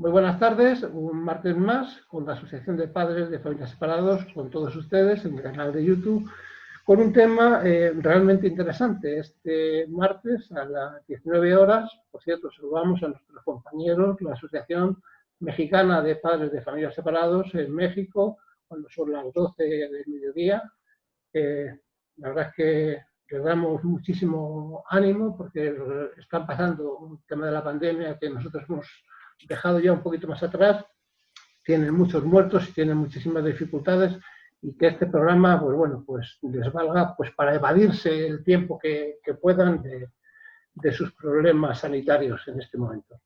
Muy buenas tardes, un martes más con la Asociación de Padres de Familias Separados, con todos ustedes en mi canal de YouTube, con un tema realmente interesante. Este martes a las 19 horas, por cierto, saludamos a nuestros compañeros, la Asociación Mexicana de Padres de Familias Separados en México, cuando son las 12 del mediodía. La verdad es que les damos muchísimo ánimo porque están pasando un tema de la pandemia que nosotros hemos dejado ya un poquito más atrás. Tienen muchos muertos y tienen muchísimas dificultades, y que este programa, pues bueno, pues les valga pues para evadirse el tiempo que puedan de sus problemas sanitarios en este momento.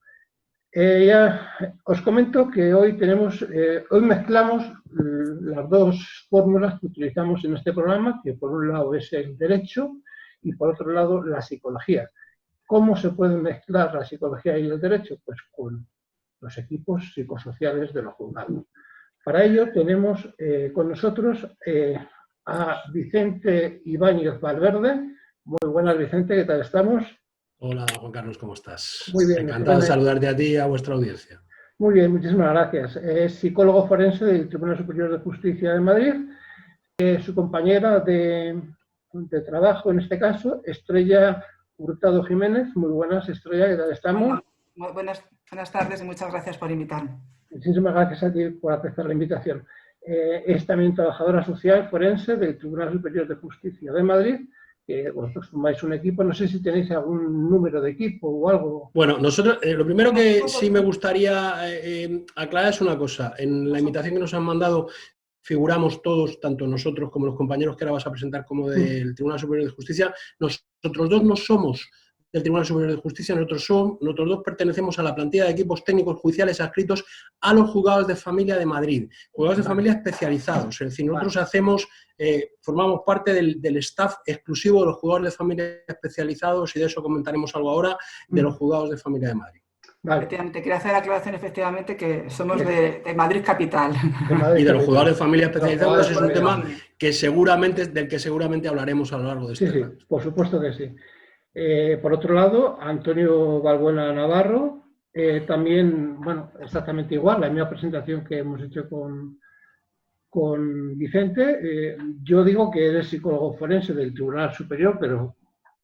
Ya os comento que hoy mezclamos las dos fórmulas que utilizamos en este programa, que por un lado es el derecho y por otro lado la psicología. ¿Cómo se pueden mezclar la psicología y el derecho? Pues con los equipos psicosociales de los juzgados. Para ello tenemos con nosotros a Vicente Ibáñez Valverde. Muy buenas, Vicente, ¿qué tal estamos? Hola, Juan Carlos, ¿cómo estás? Muy bien. Encantado de saludarte a ti y a vuestra audiencia. Muy bien, muchísimas gracias. Es psicólogo forense del Tribunal Superior de Justicia de Madrid. Su compañera de trabajo, en este caso, Estrella Hurtado Jiménez. Muy buenas, Estrella, ¿qué tal estamos? Muy buenas tardes y muchas gracias por invitarme. Muchísimas gracias a ti por aceptar la invitación. Es también trabajadora social forense del Tribunal Superior de Justicia de Madrid. Vosotros formáis un equipo, no sé si tenéis algún número de equipo o algo. Bueno, nosotros, lo primero que sí me gustaría aclarar es una cosa. En la invitación que nos han mandado figuramos todos, tanto nosotros como los compañeros que ahora vas a presentar como del Tribunal Superior de Justicia. Nosotros dos no somos del Tribunal Superior de Justicia, nosotros dos pertenecemos a la plantilla de equipos técnicos judiciales adscritos a los juzgados de familia de Madrid, juzgados de familia especializados, es decir, nosotros formamos parte del staff exclusivo de los juzgados de familia especializados, y de eso comentaremos algo ahora, de los juzgados de familia de Madrid. Vale. Efectivamente, quería hacer la aclaración efectivamente que somos de Madrid capital. Y de los juzgados de familia especializados, es un tema del que seguramente hablaremos a lo largo de este rato. Sí, por supuesto que sí. Por otro lado, Antonio Balbuena Navarro, también, bueno, exactamente igual, la misma presentación que hemos hecho con Vicente. Yo digo que eres psicólogo forense del Tribunal Superior, pero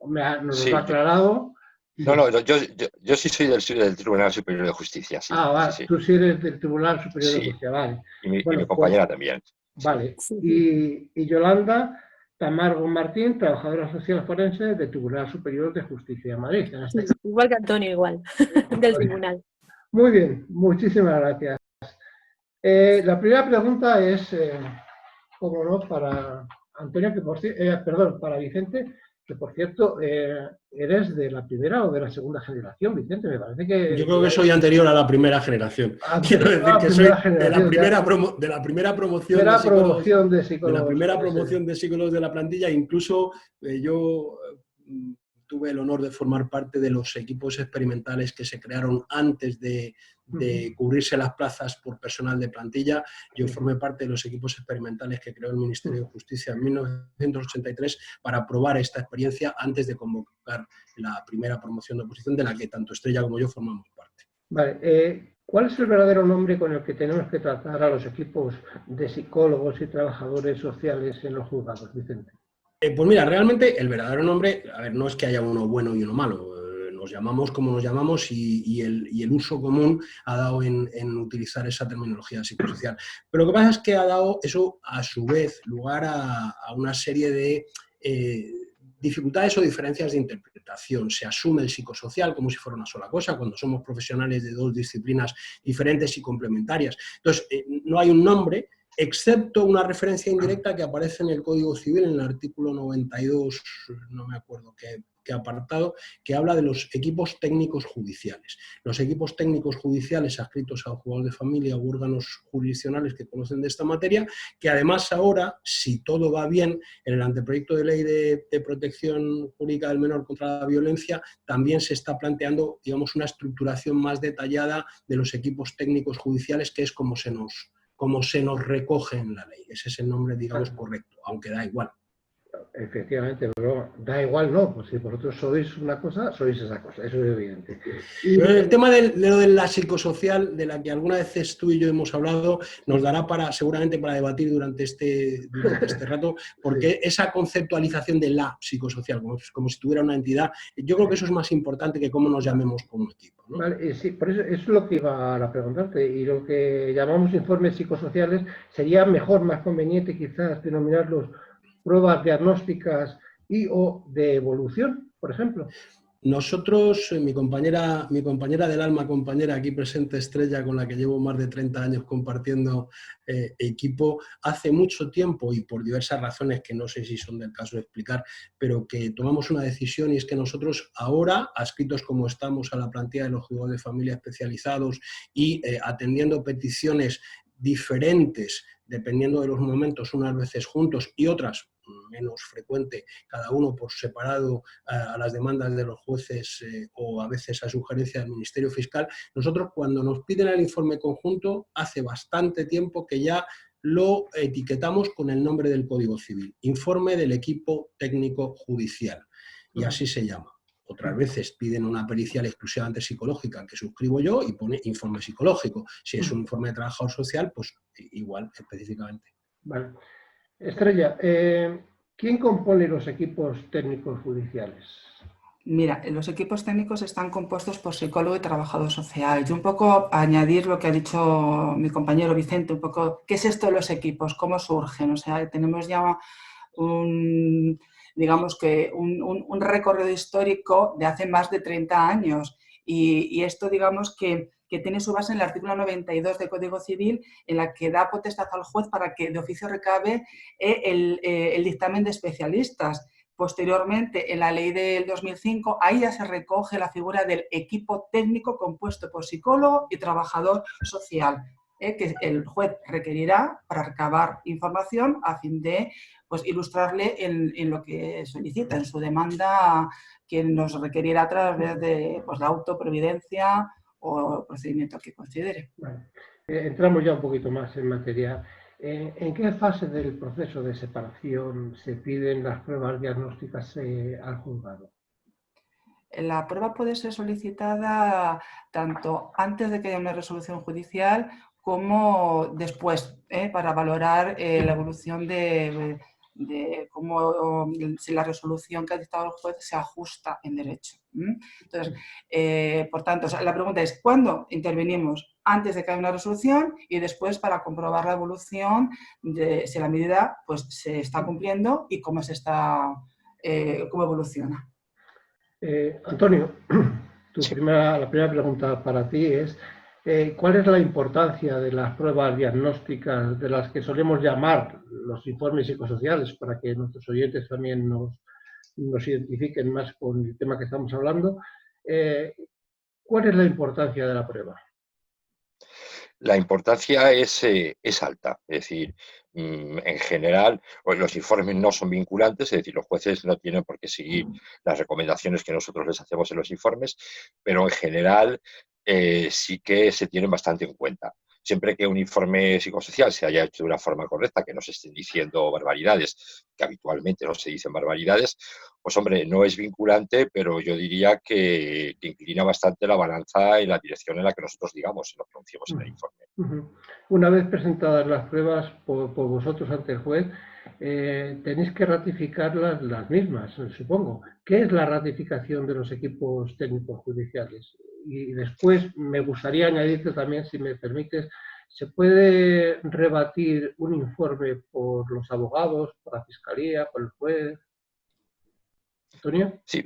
nos lo ha aclarado. No, yo sí soy del Tribunal Superior de Justicia. Sí, vale, sí. Tú sí eres del Tribunal Superior de Justicia, vale. Y mi compañera también. Vale, y Yolanda Tamargo Martín, trabajadora social forense del Tribunal Superior de Justicia de Madrid. Igual que Antonio, igual, del tribunal. Muy bien, muchísimas gracias. La primera pregunta es, como no, para Antonio, para Vicente, que por cierto, ¿eres de la primera o de la segunda generación, Vicente? Me parece que... Yo creo que soy anterior a la primera generación. Quiero decir que soy de la primera promoción de psicólogos de la plantilla. Incluso yo tuve el honor de formar parte de los equipos experimentales que se crearon antes de cubrirse las plazas por personal de plantilla. Yo formé parte de los equipos experimentales que creó el Ministerio de Justicia en 1983 para probar esta experiencia antes de convocar la primera promoción de oposición, de la que tanto Estrella como yo formamos parte. Vale. ¿Cuál es el verdadero nombre con el que tenemos que tratar a los equipos de psicólogos y trabajadores sociales en los juzgados, Vicente? Pues mira, realmente el verdadero nombre, no es que haya uno bueno y uno malo, nos llamamos como nos llamamos y el uso común ha dado en utilizar esa terminología psicosocial. Pero lo que pasa es que ha dado eso, a su vez, lugar a una serie de dificultades o diferencias de interpretación. Se asume el psicosocial como si fuera una sola cosa, cuando somos profesionales de dos disciplinas diferentes y complementarias. Entonces, no hay un nombre, excepto una referencia indirecta que aparece en el Código Civil, en el artículo 92, no me acuerdo qué apartado, que habla de los equipos técnicos judiciales. Los equipos técnicos judiciales adscritos a juzgados de familia u órganos jurisdiccionales que conocen de esta materia, que además ahora, si todo va bien, en el anteproyecto de ley de protección jurídica del menor contra la violencia, también se está planteando, digamos, una estructuración más detallada de los equipos técnicos judiciales, que es como se nos recoge en la ley. Ese es el nombre, digamos, correcto, aunque da igual. Efectivamente, pero da igual, no, pues si vosotros sois una cosa, sois esa cosa, eso es evidente. Pero el tema de lo de la psicosocial, de la que algunas veces tú y yo hemos hablado, nos dará seguramente para debatir durante este rato, porque esa conceptualización de la psicosocial, como si tuviera una entidad, yo creo que eso es más importante que cómo nos llamemos como equipo, ¿no? Vale, sí, por eso es lo que iba a preguntarte, y lo que llamamos informes psicosociales sería mejor, más conveniente quizás denominarlos pruebas diagnósticas y o de evolución, por ejemplo. Nosotros, mi compañera del alma, compañera aquí presente, Estrella, con la que llevo más de 30 años compartiendo equipo, hace mucho tiempo y por diversas razones que no sé si son del caso de explicar, pero que tomamos una decisión, y es que nosotros ahora, adscritos como estamos a la plantilla de los juzgados de familia especializados y atendiendo peticiones diferentes, dependiendo de los momentos, unas veces juntos y otras menos frecuente, cada uno por separado a las demandas de los jueces o a veces a sugerencia del Ministerio Fiscal. Nosotros, cuando nos piden el informe conjunto, hace bastante tiempo que ya lo etiquetamos con el nombre del Código Civil, informe del equipo técnico judicial, y así se llama. Otras veces piden una pericial exclusivamente psicológica que suscribo yo y pone informe psicológico. Si es un informe de trabajador social, pues igual específicamente. Vale. Estrella, ¿quién compone los equipos técnicos judiciales? Mira, los equipos técnicos están compuestos por psicólogo y trabajador social. Yo un poco añadir lo que ha dicho mi compañero Vicente, un poco, ¿qué es esto de los equipos? ¿Cómo surgen? O sea, tenemos ya digamos que un recorrido histórico de hace más de 30 años y esto, digamos, que tiene su base en el artículo 92 del Código Civil, en la que da potestad al juez para que de oficio recabe el dictamen de especialistas. Posteriormente, en la ley del 2005, ahí ya se recoge la figura del equipo técnico compuesto por psicólogo y trabajador social, que el juez requerirá para recabar información a fin de pues, ilustrarle en lo que solicita, en su demanda, quien nos requerirá a través de pues, la autoprovidencia o procedimiento que considere. Vale. Entramos ya un poquito más en materia. ¿En qué fase del proceso de separación se piden las pruebas diagnósticas al juzgado? La prueba puede ser solicitada tanto antes de que haya una resolución judicial como después, para valorar la evolución de cómo si la resolución que ha dictado el juez se ajusta en derecho. Entonces, por tanto, la pregunta es, ¿cuándo intervenimos? Antes de que haya una resolución y después para comprobar la evolución de si la medida pues, se está cumpliendo y cómo evoluciona. Antonio, Sí. la primera pregunta para ti es, ¿cuál es la importancia de las pruebas diagnósticas de las que solemos llamar los informes psicosociales para que nuestros oyentes también nos identifiquen más con el tema que estamos hablando? ¿Cuál es la importancia de la prueba? La importancia es alta, es decir, en general, pues los informes no son vinculantes, es decir, los jueces no tienen por qué seguir las recomendaciones que nosotros les hacemos en los informes, pero en general sí que se tienen bastante en cuenta. Siempre que un informe psicosocial se haya hecho de una forma correcta, que no se estén diciendo barbaridades, que habitualmente no se dicen barbaridades, pues hombre, no es vinculante, pero yo diría que inclina bastante la balanza en la dirección en la que nosotros digamos, nos pronunciemos en el informe. Una vez presentadas las pruebas por vosotros ante el juez, tenéis que ratificar las mismas, supongo. ¿Qué es la ratificación de los equipos técnicos judiciales? Y después me gustaría añadirte también, si me permites, ¿se puede rebatir un informe por los abogados, por la fiscalía, por el juez? ¿Antonio? Sí,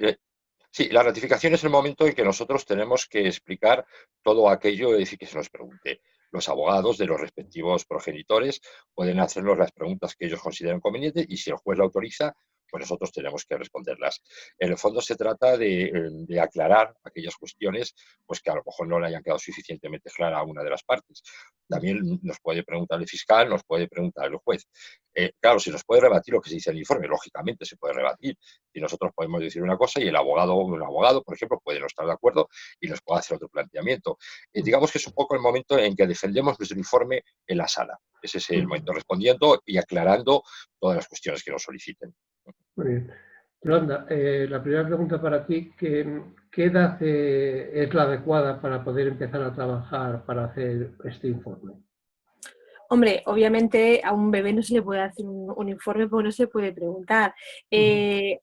sí, la ratificación es el momento en que nosotros tenemos que explicar todo aquello, es decir, que se nos pregunte. Los abogados de los respectivos progenitores pueden hacernos las preguntas que ellos consideren convenientes y si el juez lo autoriza, pues nosotros tenemos que responderlas. En el fondo se trata de aclarar aquellas cuestiones pues que a lo mejor no le hayan quedado suficientemente clara a una de las partes. También nos puede preguntar el fiscal, nos puede preguntar el juez. Claro, si nos puede rebatir lo que se dice en el informe, lógicamente se puede rebatir. Y nosotros podemos decir una cosa y un abogado, por ejemplo, puede no estar de acuerdo y nos puede hacer otro planteamiento. Digamos que es un poco el momento en que defendemos nuestro informe en la sala. Ese es el momento respondiendo y aclarando todas las cuestiones que nos soliciten. Muy bien. Yolanda, la primera pregunta para ti, ¿qué edad es la adecuada para poder empezar a trabajar para hacer este informe? Hombre, obviamente a un bebé no se le puede hacer un informe porque no se puede preguntar.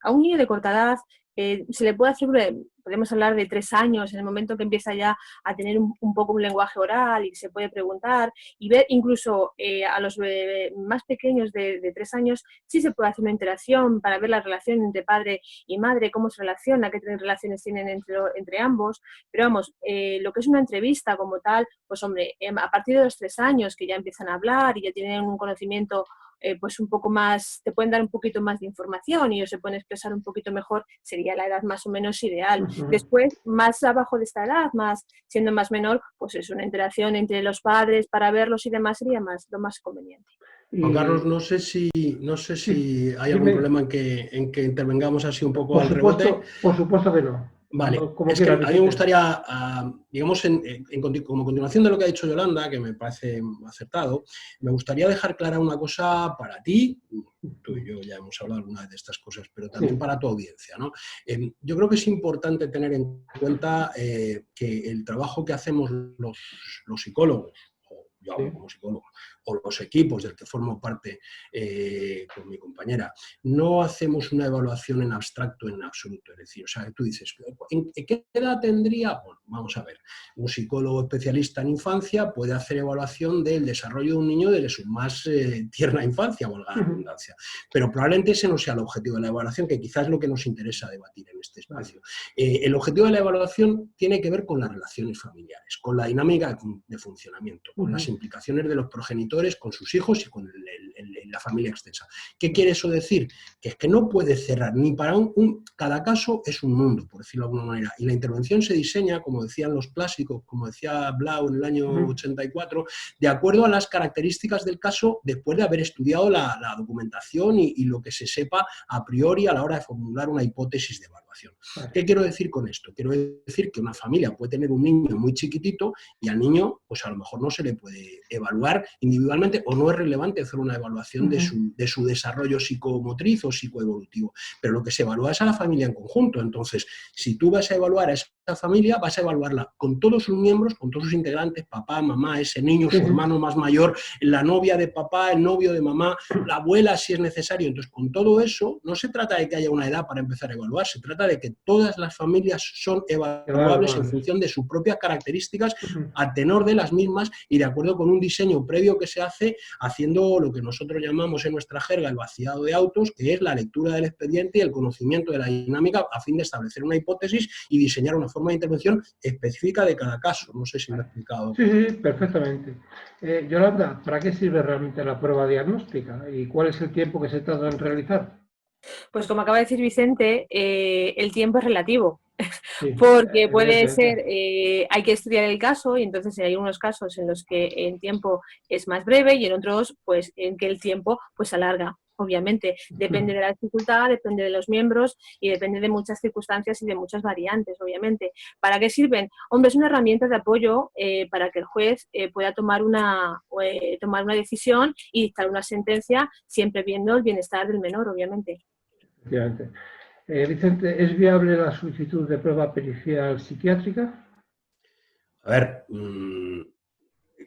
A un niño de corta edad se le puede hacer, podemos hablar de 3 años, en el momento que empieza ya a tener un poco un lenguaje oral y se puede preguntar y ver incluso a los bebés más pequeños de 3 años sí se puede hacer una interacción para ver la relación entre padre y madre, cómo se relaciona, qué relaciones tienen entre ambos. Pero vamos, lo que es una entrevista como tal, pues hombre, a partir de los 3 años que ya empiezan a hablar y ya tienen un conocimiento pues un poco más, te pueden dar un poquito más de información y ellos se pueden expresar un poquito mejor, sería la edad más o menos ideal. Después, más abajo de esta edad, siendo más menor, pues es una interacción entre los padres para verlos y demás sería lo más conveniente. Juan Carlos, no sé si Sí, hay algún dime. problema en que intervengamos así un poco Por al rebote. supuesto que no. Vale, Como es que quieras, a mí me Vicente. gustaría, digamos, como continuación de lo que ha dicho Yolanda, que me parece acertado, me gustaría dejar clara una cosa para ti, tú y yo ya hemos hablado alguna vez de estas cosas, pero también Sí. para tu audiencia, ¿no? Yo creo que es importante tener en cuenta que el trabajo que hacemos los psicólogos, o yo hablo Sí. como psicólogo, o los equipos del que formo parte con mi compañera, no hacemos una evaluación en abstracto en absoluto. Es decir, o sea, tú dices, ¿en qué edad tendría? Bueno, vamos a ver, un psicólogo especialista en infancia puede hacer evaluación del desarrollo de un niño desde su más tierna infancia, valga la redundancia. Pero probablemente ese no sea el objetivo de la evaluación, que quizás es lo que nos interesa debatir en este espacio. El objetivo de la evaluación tiene que ver con las relaciones familiares, con la dinámica de funcionamiento, con las implicaciones de los progenitores, con sus hijos y con la familia extensa. ¿Qué quiere eso decir? Que es que no puede cerrar, ni para cada caso es un mundo, por decirlo de alguna manera. Y la intervención se diseña, como decían los clásicos, como decía Blau en el año 84, de acuerdo a las características del caso después de haber estudiado la documentación y lo que se sepa a priori a la hora de formular una hipótesis de evaluación. ¿Qué quiero decir con esto? Quiero decir que una familia puede tener un niño muy chiquitito y al niño, pues a lo mejor no se le puede evaluar individualmente o no es relevante hacer una evaluación de su desarrollo psicomotriz o psicoevolutivo. Pero lo que se evalúa es a la familia en conjunto. Entonces, si tú vas a evaluar a esa familia, vas a evaluarla con todos sus miembros, con todos sus integrantes, papá, mamá, ese niño, su hermano más mayor, la novia de papá, el novio de mamá, la abuela si es necesario. Entonces, con todo eso, no se trata de que haya una edad para empezar a evaluar, se trata de que todas las familias son evaluables en función de sus propias características, a tenor de las mismas y de acuerdo con un diseño previo que se hace haciendo lo que nosotros llamamos en nuestra jerga el vaciado de autos, que es la lectura del expediente y el conocimiento de la dinámica a fin de establecer una hipótesis y diseñar una forma de intervención específica de cada caso. No sé si me he explicado. Sí, perfectamente. Yolanda, ¿para qué sirve realmente la prueba diagnóstica y cuál es el tiempo que se tarda en realizar? Pues como acaba de decir Vicente, el tiempo es relativo. Sí, Porque puede evidentemente. ser, hay que estudiar el caso y entonces hay unos casos en los que el tiempo es más breve y en otros pues en que el tiempo pues se alarga. Obviamente, depende de la dificultad, depende de los miembros y depende de muchas circunstancias y de muchas variantes, obviamente. ¿Para qué sirven? Hombre, es una herramienta de apoyo para que el juez pueda tomar una decisión y dictar una sentencia, siempre viendo el bienestar del menor, obviamente. Efectivamente. Vicente, ¿es viable la solicitud de prueba pericial psiquiátrica? A ver,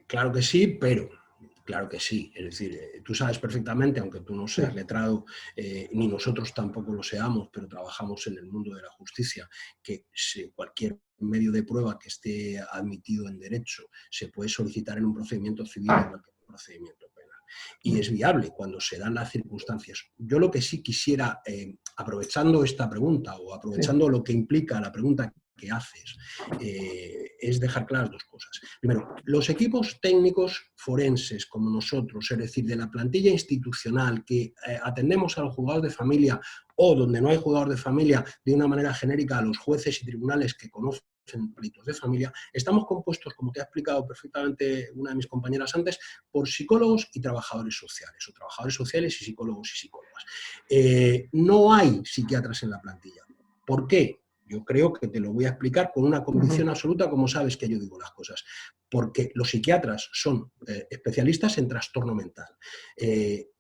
claro que sí, pero claro que sí. Es decir, tú sabes perfectamente, aunque tú no seas letrado, ni nosotros tampoco lo seamos, pero trabajamos en el mundo de la justicia, que cualquier medio de prueba que esté admitido en derecho se puede solicitar en un procedimiento civil igual que en un procedimiento penal. Y es viable cuando se dan las circunstancias. Yo lo que sí quisiera, aprovechando esta pregunta o aprovechando lo que implica la pregunta que haces, es dejar claras dos cosas. Primero, los equipos técnicos forenses como nosotros, es decir, de la plantilla institucional que atendemos a los juzgados de familia o donde no hay juzgados de familia de una manera genérica a los jueces y tribunales que conocen pleitos de familia, estamos compuestos, como te ha explicado perfectamente una de mis compañeras antes, por psicólogos y trabajadores sociales, o trabajadores sociales y psicólogos y psicólogas. No hay psiquiatras en la plantilla. ¿Por qué? Yo creo que te lo voy a explicar con una convicción absoluta, como sabes que yo digo las cosas. Porque los psiquiatras son especialistas en trastorno mental.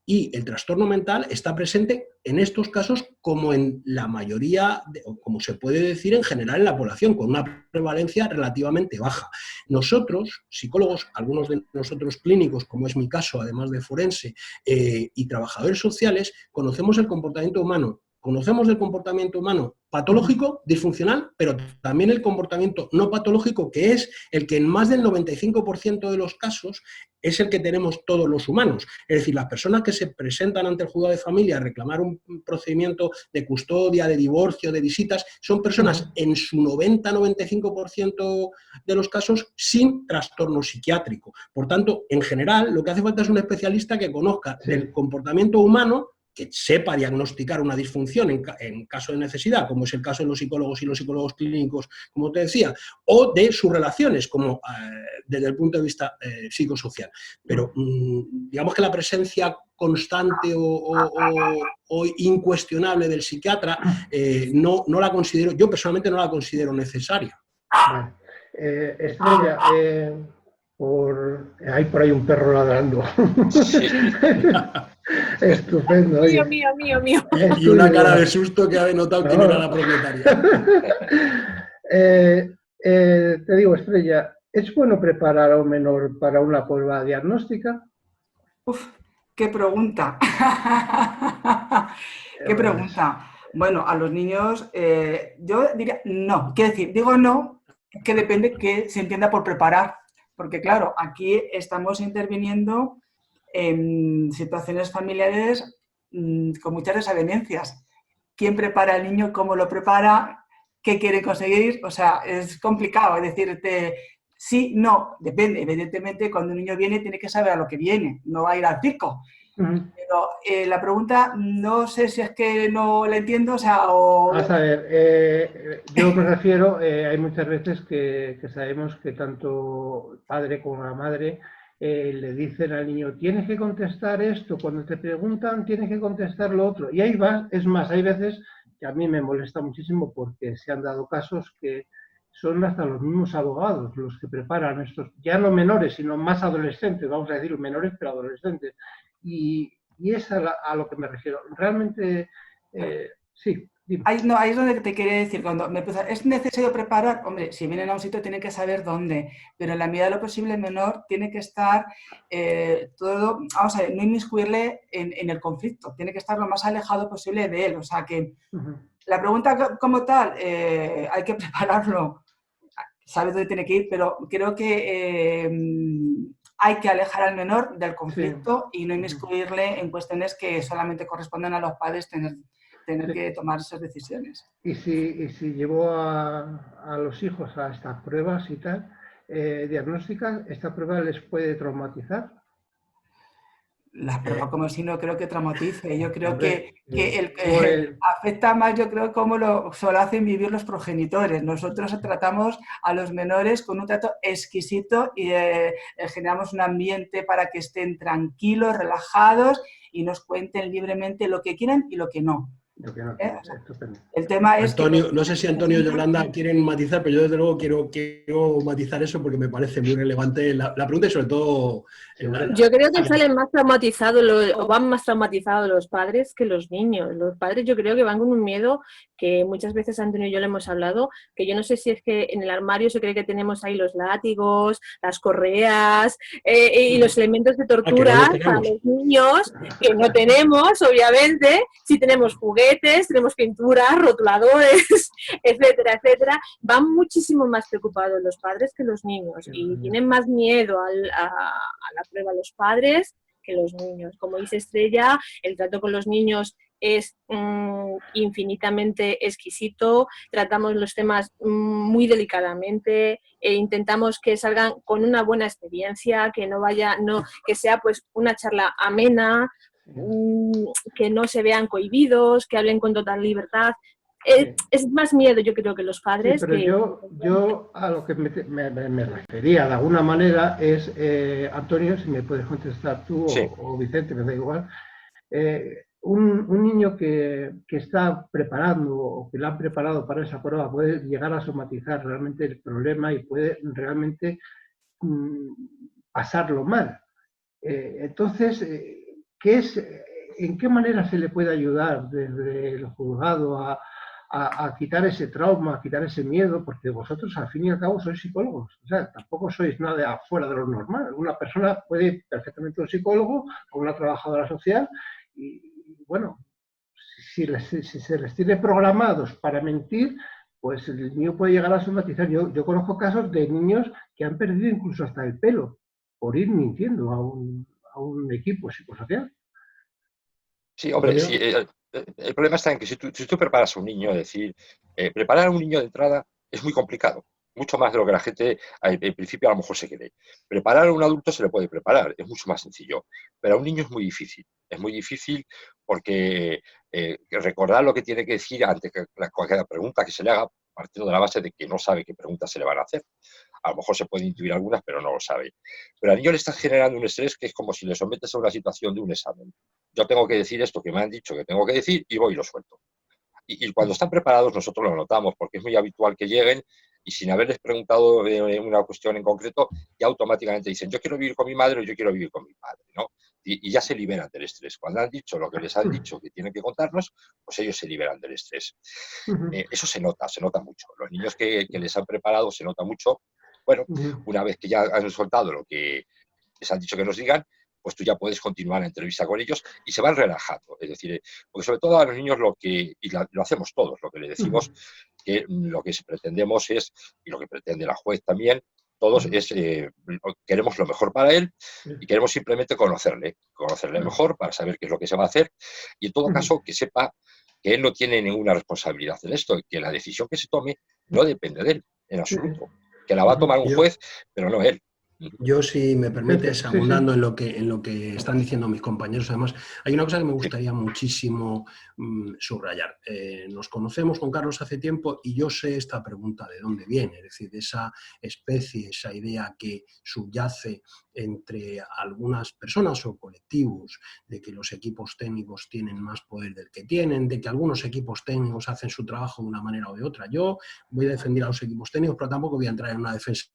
Y el trastorno mental está presente en estos casos como en la mayoría, o como se puede decir en general en la población, con una prevalencia relativamente baja. Nosotros, psicólogos, algunos de nosotros clínicos, como es mi caso, además de forense, y trabajadores sociales, conocemos el comportamiento humano. Conocemos el comportamiento humano patológico, disfuncional, pero también el comportamiento no patológico, que es el que en más del 95% de los casos es el que tenemos todos los humanos. Es decir, las personas que se presentan ante el juzgado de familia a reclamar un procedimiento de custodia, de divorcio, de visitas, son personas en su 90-95% de los casos sin trastorno psiquiátrico. Por tanto, en general, lo que hace falta es un especialista que conozca del comportamiento humano, que sepa diagnosticar una disfunción en caso de necesidad, como es el caso de los psicólogos clínicos, como te decía, o de sus relaciones, como desde el punto de vista psicosocial. Pero digamos que la presencia constante o incuestionable del psiquiatra no la considero, yo personalmente no la considero necesaria. Vale. Estrella, hay por ahí un perro ladrando. Sí. Estupendo. Oye. Mío. Y una cara de susto que ha notado quién era la propietaria. Te digo, Estrella, ¿es bueno preparar a un menor para una prueba diagnóstica? Uf, qué pregunta. Qué pregunta. Bueno, a los niños yo diría no. Quiero decir, digo no, que depende que se entienda por preparar. Porque claro, aquí estamos interviniendo en situaciones familiares con muchas desavenencias. ¿Quién prepara al niño? ¿Cómo lo prepara? ¿Qué quiere conseguir? O sea, es complicado. Es decirte sí, no, depende. Evidentemente, cuando un niño viene, tiene que saber a lo que viene. No va a ir al circo. Pero la pregunta, no sé si es que no la entiendo, o sea, o... Vamos a ver, yo me refiero, hay muchas veces que sabemos que tanto el padre como la madre le dicen al niño, tienes que contestar esto, cuando te preguntan tienes que contestar lo otro. Y ahí va, es más, hay veces que a mí me molesta muchísimo porque se han dado casos que son hasta los mismos abogados los que preparan estos, ya no menores, sino más adolescentes, vamos a decir menores, pero adolescentes. Y es a lo que me refiero. Realmente, sí. Ahí es donde te quería decir, cuando es necesario preparar, hombre, si vienen a un sitio tienen que saber dónde, pero en la medida de lo posible el menor tiene que estar todo, vamos a ver, no inmiscuirle en el conflicto, tiene que estar lo más alejado posible de él, o sea que la pregunta como tal, hay que prepararlo, sabe dónde tiene que ir, pero creo que hay que alejar al menor del conflicto y no inmiscuirle en cuestiones que solamente corresponden a los padres tener que tomar esas decisiones. Y si llevo a los hijos a estas pruebas y tal, diagnósticas, ¿esta prueba les puede traumatizar? La prueba como si no creo que traumatice. Yo creo que afecta más, yo creo, cómo lo hacen vivir los progenitores. Nosotros tratamos a los menores con un trato exquisito y generamos un ambiente para que estén tranquilos, relajados y nos cuenten libremente lo que quieran y lo que no. El tema es Antonio, no sé si Antonio y Yolanda quieren matizar, pero yo desde luego quiero matizar eso porque me parece muy relevante la pregunta y sobre todo... Yo creo que salen más traumatizados o van más traumatizados los padres que los niños. Los padres yo creo que van con un miedo que muchas veces Antonio y yo le hemos hablado, que yo no sé si es que en el armario se cree que tenemos ahí los látigos, las correas y los elementos de tortura para los niños, que no tenemos, obviamente, si tenemos juguetes, tenemos pinturas, rotuladores, etcétera, etcétera. Van muchísimo más preocupados los padres que los niños y tienen más miedo a la prueba los padres que los niños. Como dice Estrella, el trato con los niños es infinitamente exquisito, tratamos los temas muy delicadamente e intentamos que salgan con una buena experiencia, que sea pues una charla amena, que no se vean cohibidos, que hablen con total libertad. Es más miedo, yo creo, que los padres. Sí, pero yo a lo que me refería de alguna manera es, Antonio, si me puedes contestar tú o Vicente, me da igual, un niño que está preparando o que lo han preparado para esa prueba puede llegar a somatizar realmente el problema y puede realmente pasarlo mal. Entonces, ¿en qué manera se le puede ayudar desde el juzgado a quitar ese trauma, a quitar ese miedo? Porque vosotros, al fin y al cabo, sois psicólogos. O sea, tampoco sois nada afuera de lo normal. Una persona puede ir perfectamente a un psicólogo o una trabajadora social y bueno, si se les tiene programados para mentir, pues el niño puede llegar a somatizar. Yo conozco casos de niños que han perdido incluso hasta el pelo por ir mintiendo a un equipo psicosocial. Sí, hombre, sí, el problema está en que si tú preparas a un niño, es decir, preparar a un niño de entrada es muy complicado, mucho más de lo que la gente al principio a lo mejor se cree. Preparar a un adulto se le puede preparar, es mucho más sencillo, pero a un niño es muy difícil porque recordar lo que tiene que decir ante cualquier pregunta que se le haga, partiendo de la base de que no sabe qué preguntas se le van a hacer. A lo mejor se puede intuir algunas, pero no lo sabe. Pero al niño le estás generando un estrés que es como si le sometes a una situación de un examen. Yo tengo que decir esto que me han dicho que tengo que decir y voy y lo suelto. Y cuando están preparados nosotros lo notamos, porque es muy habitual que lleguen y sin haberles preguntado una cuestión en concreto, ya automáticamente dicen, yo quiero vivir con mi madre o yo quiero vivir con mi padre, ¿no? Y ya se liberan del estrés. Cuando han dicho lo que les han dicho que tienen que contarnos, pues ellos se liberan del estrés. Eso se nota mucho. Los niños que les han preparado se nota mucho. Bueno, una vez que ya han soltado lo que les han dicho que nos digan, pues tú ya puedes continuar la entrevista con ellos y se van relajando. Es decir, porque sobre todo a los niños lo hacemos todos, lo que le decimos, que lo que pretendemos es, y lo que pretende la juez también, todos es, queremos lo mejor para él y queremos simplemente conocerle mejor para saber qué es lo que se va a hacer y en todo caso que sepa que él no tiene ninguna responsabilidad en esto y que la decisión que se tome no depende de él en absoluto, que la va a tomar un juez, pero no él. Yo, si me permites, abundando sí. en lo que están diciendo mis compañeros, además, hay una cosa que me gustaría muchísimo subrayar. Nos conocemos con Carlos hace tiempo y yo sé esta pregunta de dónde viene, es decir, de esa especie, esa idea que subyace entre algunas personas o colectivos de que los equipos técnicos tienen más poder del que tienen, de que algunos equipos técnicos hacen su trabajo de una manera o de otra. Yo voy a defender a los equipos técnicos, pero tampoco voy a entrar en una defensa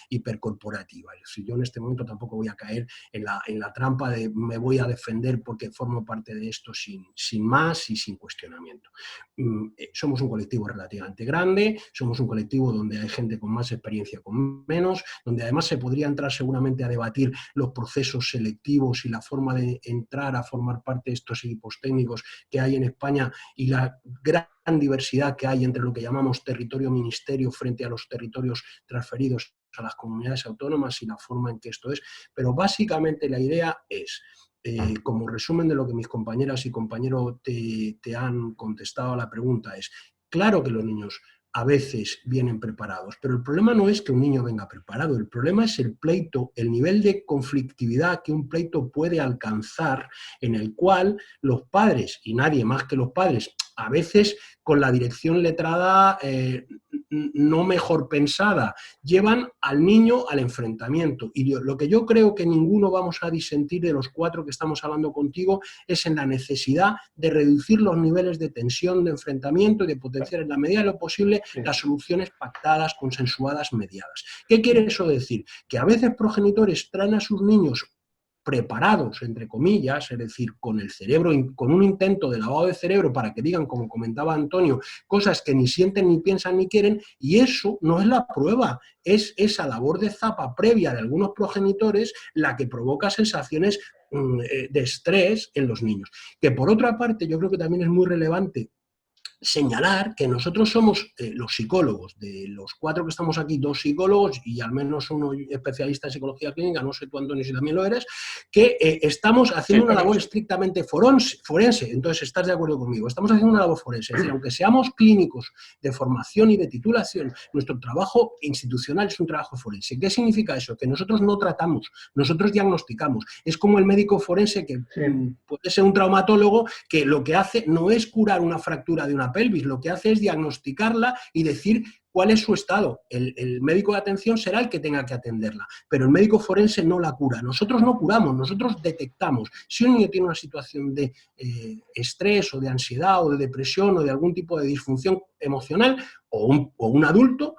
hipercorporativa. Es decir, yo en este momento tampoco voy a caer en la trampa de me voy a defender porque formo parte de esto sin más y sin cuestionamiento. Somos un colectivo relativamente grande, somos un colectivo donde hay gente con más experiencia, con menos, donde además se podría entrar seguramente a debatir los procesos selectivos y la forma de entrar a formar parte de estos equipos técnicos que hay en España y la gran diversidad que hay entre lo que llamamos territorio-ministerio frente a los territorios transferidos a las comunidades autónomas y la forma en que esto es, pero básicamente la idea es, como resumen de lo que mis compañeras y compañeros te han contestado a la pregunta, es claro que los niños a veces vienen preparados, pero el problema no es que un niño venga preparado, el problema es el pleito, el nivel de conflictividad que un pleito puede alcanzar en el cual los padres, y nadie más que los padres, a veces con la dirección letrada no mejor pensada, llevan al niño al enfrentamiento. Y lo que yo creo que ninguno vamos a disentir de los cuatro que estamos hablando contigo es en la necesidad de reducir los niveles de tensión, de enfrentamiento y de potenciar en la medida de lo posible las soluciones pactadas, consensuadas, mediadas. ¿Qué quiere eso decir? Que a veces progenitores traen a sus niños preparados, entre comillas, es decir, con el cerebro, con un intento de lavado de cerebro para que digan, como comentaba Antonio, cosas que ni sienten, ni piensan, ni quieren, y eso no es la prueba, es esa labor de zapa previa de algunos progenitores la que provoca sensaciones de estrés en los niños. Que por otra parte, yo creo que también es muy relevante señalar que nosotros somos los psicólogos, de los cuatro que estamos aquí, dos psicólogos y al menos uno especialista en psicología clínica, no sé tú, Antonio, si también lo eres, que estamos haciendo una labor estrictamente forense, entonces estás de acuerdo conmigo, estamos haciendo una labor forense, es decir, aunque seamos clínicos de formación y de titulación, nuestro trabajo institucional es un trabajo forense. ¿Qué significa eso? Que nosotros no tratamos, nosotros diagnosticamos, es como el médico forense que puede ser un traumatólogo que lo que hace no es curar una fractura de una pelvis, lo que hace es diagnosticarla y decir cuál es su estado. El médico de atención será el que tenga que atenderla, pero el médico forense no la cura. Nosotros no curamos, nosotros detectamos. Si un niño tiene una situación de estrés o de ansiedad o de depresión o de algún tipo de disfunción emocional o un adulto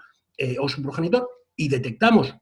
o su progenitor, y detectamos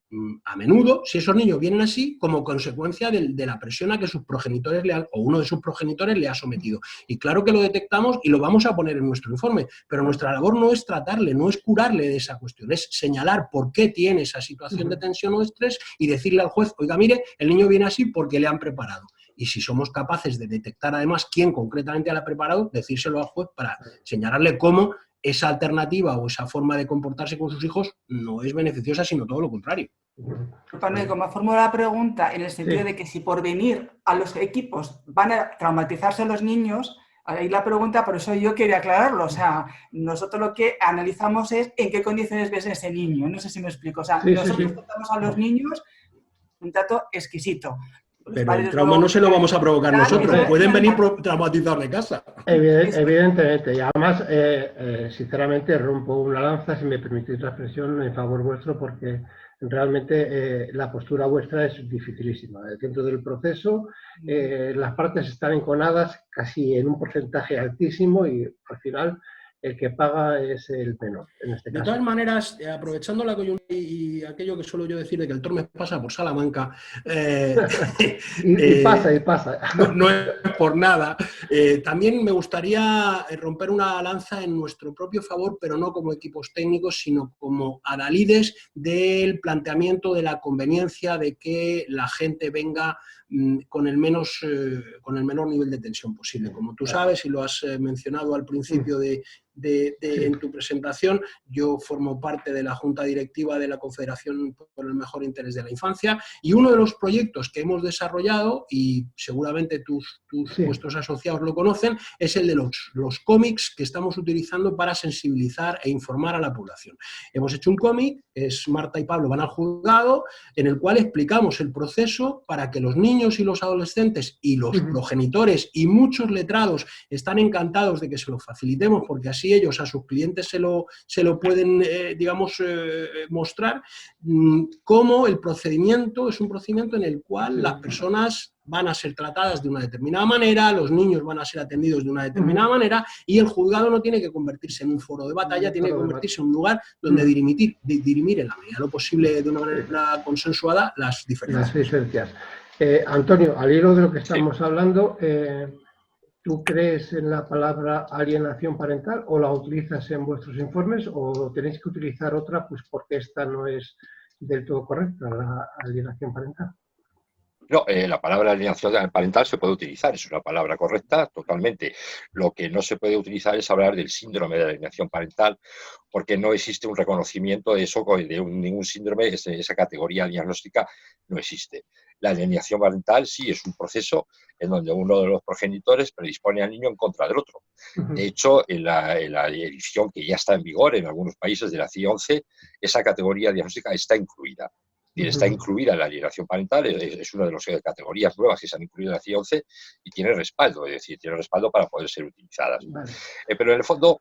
a menudo si esos niños vienen así como consecuencia de la presión a que sus progenitores o uno de sus progenitores le ha sometido. Y claro que lo detectamos y lo vamos a poner en nuestro informe, pero nuestra labor no es tratarle, no es curarle de esa cuestión, es señalar por qué tiene esa situación de tensión o estrés y decirle al juez, oiga, mire, el niño viene así porque le han preparado. Y si somos capaces de detectar además quién concretamente la ha preparado, decírselo al juez para señalarle cómo esa alternativa o esa forma de comportarse con sus hijos no es beneficiosa, sino todo lo contrario. Como formulo la pregunta en el sentido Sí. de que si por venir a los equipos van a traumatizarse los niños, ahí la pregunta, por eso yo quería aclararlo, o sea, nosotros lo que analizamos es en qué condiciones ves a ese niño, no sé si me explico, o sea, Sí, nosotros sí. tratamos a los niños un trato exquisito. Los Pero padres el trauma luego no se lo vamos a provocar nosotros, Hombre, pueden venir traumatizados de casa. Evidentemente, y además, sinceramente, rompo una lanza, si me permitís la expresión, en favor vuestro, porque realmente la postura vuestra es dificilísima. Dentro del proceso, las partes están enconadas casi en un porcentaje altísimo y al final el que paga es el menor, en este De caso. todas maneras, aprovechando la coyuntura y aquello que suelo yo decir de que el Tormes pasa por Salamanca, y pasa. No es por nada. También me gustaría romper una lanza en nuestro propio favor, pero no como equipos técnicos, sino como adalides del planteamiento de la conveniencia de que la gente venga con el menor nivel de tensión posible. Como tú sabes y lo has mencionado al principio en tu presentación, yo formo parte de la Junta Directiva de la Confederación por el Mejor Interés de la Infancia y uno de los proyectos que hemos desarrollado, y seguramente vuestros asociados lo conocen, es el de los cómics que estamos utilizando para sensibilizar e informar a la población. Hemos hecho un cómic, es Marta y Pablo van al juzgado, en el cual explicamos el proceso para que los niños y los adolescentes y los progenitores y muchos letrados están encantados de que se lo facilitemos porque así ellos a sus clientes se lo pueden, mostrar, cómo el procedimiento es un procedimiento en el cual las personas van a ser tratadas de una determinada manera, los niños van a ser atendidos de una determinada manera y el juzgado no tiene que convertirse en un foro de batalla, tiene que convertirse en un lugar donde dirimir en la medida de lo posible de una manera consensuada las diferencias. Antonio, al hilo de lo que estamos hablando, ¿tú crees en la palabra alienación parental o la utilizas en vuestros informes o tenéis que utilizar otra pues porque esta no es del todo correcta, la alienación parental? No, la palabra alienación parental se puede utilizar, es una palabra correcta totalmente. Lo que no se puede utilizar es hablar del síndrome de alienación parental, porque no existe un reconocimiento de eso, ningún síndrome, esa categoría diagnóstica no existe. La alienación parental sí es un proceso en donde uno de los progenitores predispone al niño en contra del otro. De hecho, en la edición que ya está en vigor en algunos países de la CIE-11, esa categoría diagnóstica está incluida. Está incluida en la alienación parental, es una de las categorías nuevas que se han incluido en la CIE-11 y tiene respaldo, es decir, tiene respaldo para poder ser utilizadas. Vale. Pero en el fondo,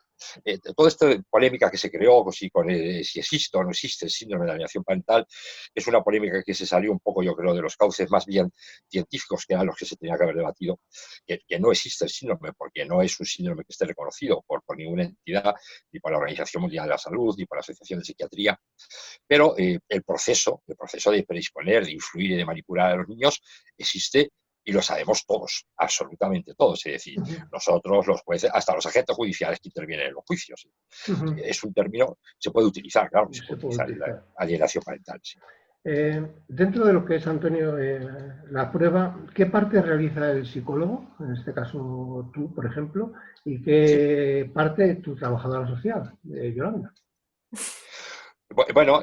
toda esta polémica que se creó si existe o no existe el síndrome de alienación parental, es una polémica que se salió un poco, yo creo, de los cauces más bien científicos, que eran los que se tenía que haber debatido, que no existe el síndrome, porque no es un síndrome que esté reconocido por ninguna entidad, ni por la Organización Mundial de la Salud, ni por la Asociación de Psiquiatría. Pero el proceso de predisponer, de influir y de manipular a los niños existe y lo sabemos todos, absolutamente todos. Es decir, nosotros, los jueces, hasta los agentes judiciales que intervienen en los juicios. Es un término, se puede utilizar, claro, se puede utilizar en la alienación parental. Sí. Dentro de lo que es, Antonio, la prueba, ¿qué parte realiza el psicólogo? En este caso tú, por ejemplo, y qué parte tu trabajadora social, Yolanda. Bueno,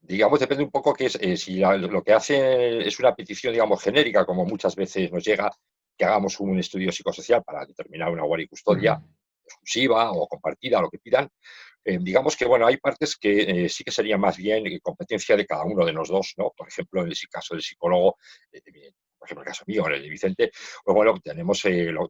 digamos, depende un poco que si lo que hace es una petición, digamos, genérica, como muchas veces nos llega, que hagamos un estudio psicosocial para determinar una guardia y custodia exclusiva o compartida, lo que pidan. Digamos que, bueno, hay partes que sí que serían más bien competencia de cada uno de los dos, ¿no? Por ejemplo, en el caso del psicólogo, por ejemplo, el caso mío, en el de Vicente, pues bueno, tenemos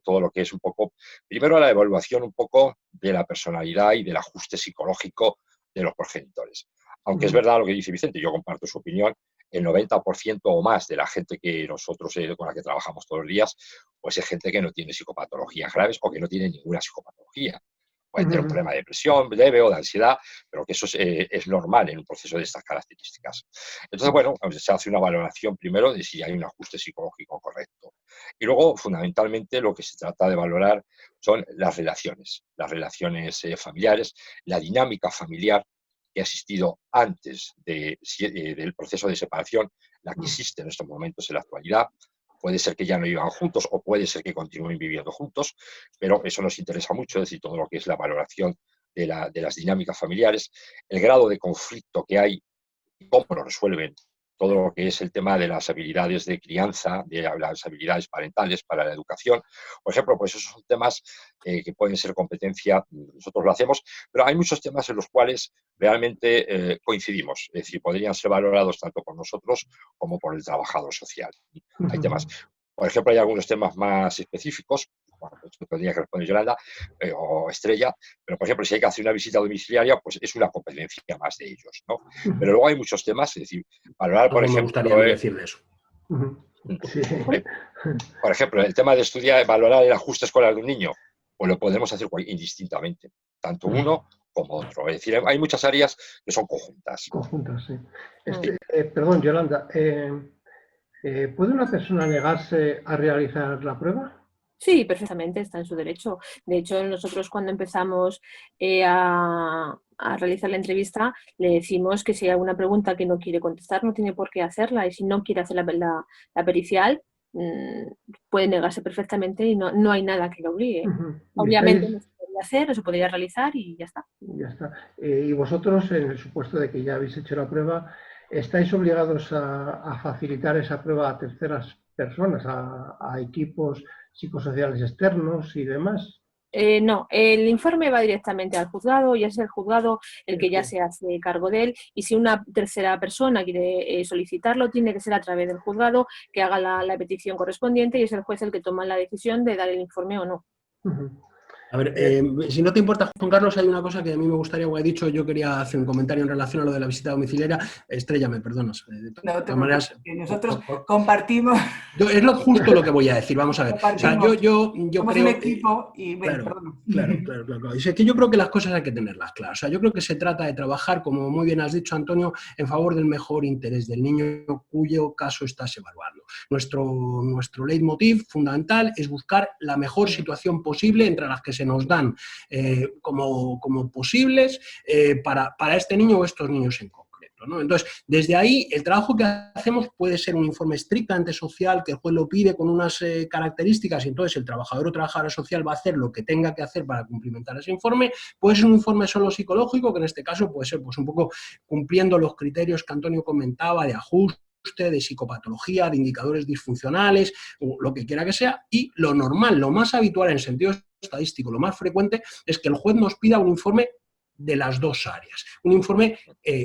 todo lo que es un poco, primero la evaluación un poco de la personalidad y del ajuste psicológico de los progenitores. Aunque es verdad lo que dice Vicente, yo comparto su opinión, el 90% o más de la gente que nosotros con la que trabajamos todos los días, pues es gente que no tiene psicopatologías graves o que no tiene ninguna psicopatología. Puede tener un problema de depresión leve o de ansiedad, pero que eso es normal en un proceso de estas características. Entonces, bueno, se hace una valoración primero de si hay un ajuste psicológico correcto. Y luego, fundamentalmente, lo que se trata de valorar son las relaciones familiares, la dinámica familiar que ha existido antes del proceso de separación, la que existe en estos momentos en la actualidad. Puede ser que ya no vivan juntos o puede ser que continúen viviendo juntos, pero eso nos interesa mucho, es decir, todo lo que es la valoración de las dinámicas familiares, el grado de conflicto que hay y cómo lo resuelven, todo lo que es el tema de las habilidades de crianza, de las habilidades parentales para la educación. Por ejemplo, pues esos son temas que pueden ser competencia, nosotros lo hacemos, pero hay muchos temas en los cuales realmente coincidimos, es decir, podrían ser valorados tanto por nosotros como por el trabajador social. Hay temas, por ejemplo, hay algunos temas más específicos, bueno, pues tendría que responder Yolanda o Estrella, pero por ejemplo, si hay que hacer una visita domiciliaria, pues es una competencia más de ellos, ¿no? Pero luego hay muchos temas, es decir, valorar, por ejemplo... Me gustaría decir de eso. Sí. Por ejemplo, el tema de estudiar, valorar el ajuste escolar de un niño, pues lo podemos hacer indistintamente, tanto uno como otro. Es decir, hay muchas áreas que son conjuntas. Conjuntas, sí. Perdón, Yolanda, ¿puede una persona negarse a realizar la prueba? Sí, perfectamente, está en su derecho. De hecho, nosotros cuando empezamos a realizar la entrevista, le decimos que si hay alguna pregunta que no quiere contestar, no tiene por qué hacerla. Y si no quiere hacer la pericial, puede negarse perfectamente y no hay nada que lo obligue. Obviamente no se podría hacer, no se podría realizar y ya está. Ya está. Y vosotros, en el supuesto de que ya habéis hecho la prueba, ¿estáis obligados a facilitar esa prueba a terceras personas, a equipos psicosociales externos y demás? No, el informe va directamente al juzgado y es el juzgado el que ya se hace cargo de él, y si una tercera persona quiere solicitarlo, tiene que ser a través del juzgado que haga la petición correspondiente y es el juez el que toma la decisión de dar el informe o no. A ver, si no te importa, Juan Carlos, hay una cosa que a mí me gustaría, o he dicho, yo quería hacer un comentario en relación a lo de la visita domiciliaria. Estrella, me perdonas. De todas maneras, nosotros compartimos. Es justo lo que voy a decir, vamos a ver. O sea, yo somos creo, un equipo y claro. Es que yo creo que las cosas hay que tenerlas claras. O sea, yo creo que se trata de trabajar, como muy bien has dicho, Antonio, en favor del mejor interés del niño cuyo caso estás evaluando. Nuestro leitmotiv fundamental es buscar la mejor situación posible entre las que se nos dan como posibles para este niño o estos niños en concreto, ¿no? Entonces, desde ahí, el trabajo que hacemos puede ser un informe estrictamente social, que el juez lo pide con unas características, y entonces el trabajador o trabajadora social va a hacer lo que tenga que hacer para cumplimentar ese informe. Puede ser un informe solo psicológico, que en este caso puede ser pues un poco cumpliendo los criterios que Antonio comentaba de ajuste, de psicopatología, de indicadores disfuncionales, o lo que quiera que sea, y lo normal, lo más habitual en sentido estadístico, lo más frecuente es que el juez nos pida un informe de las dos áreas, un informe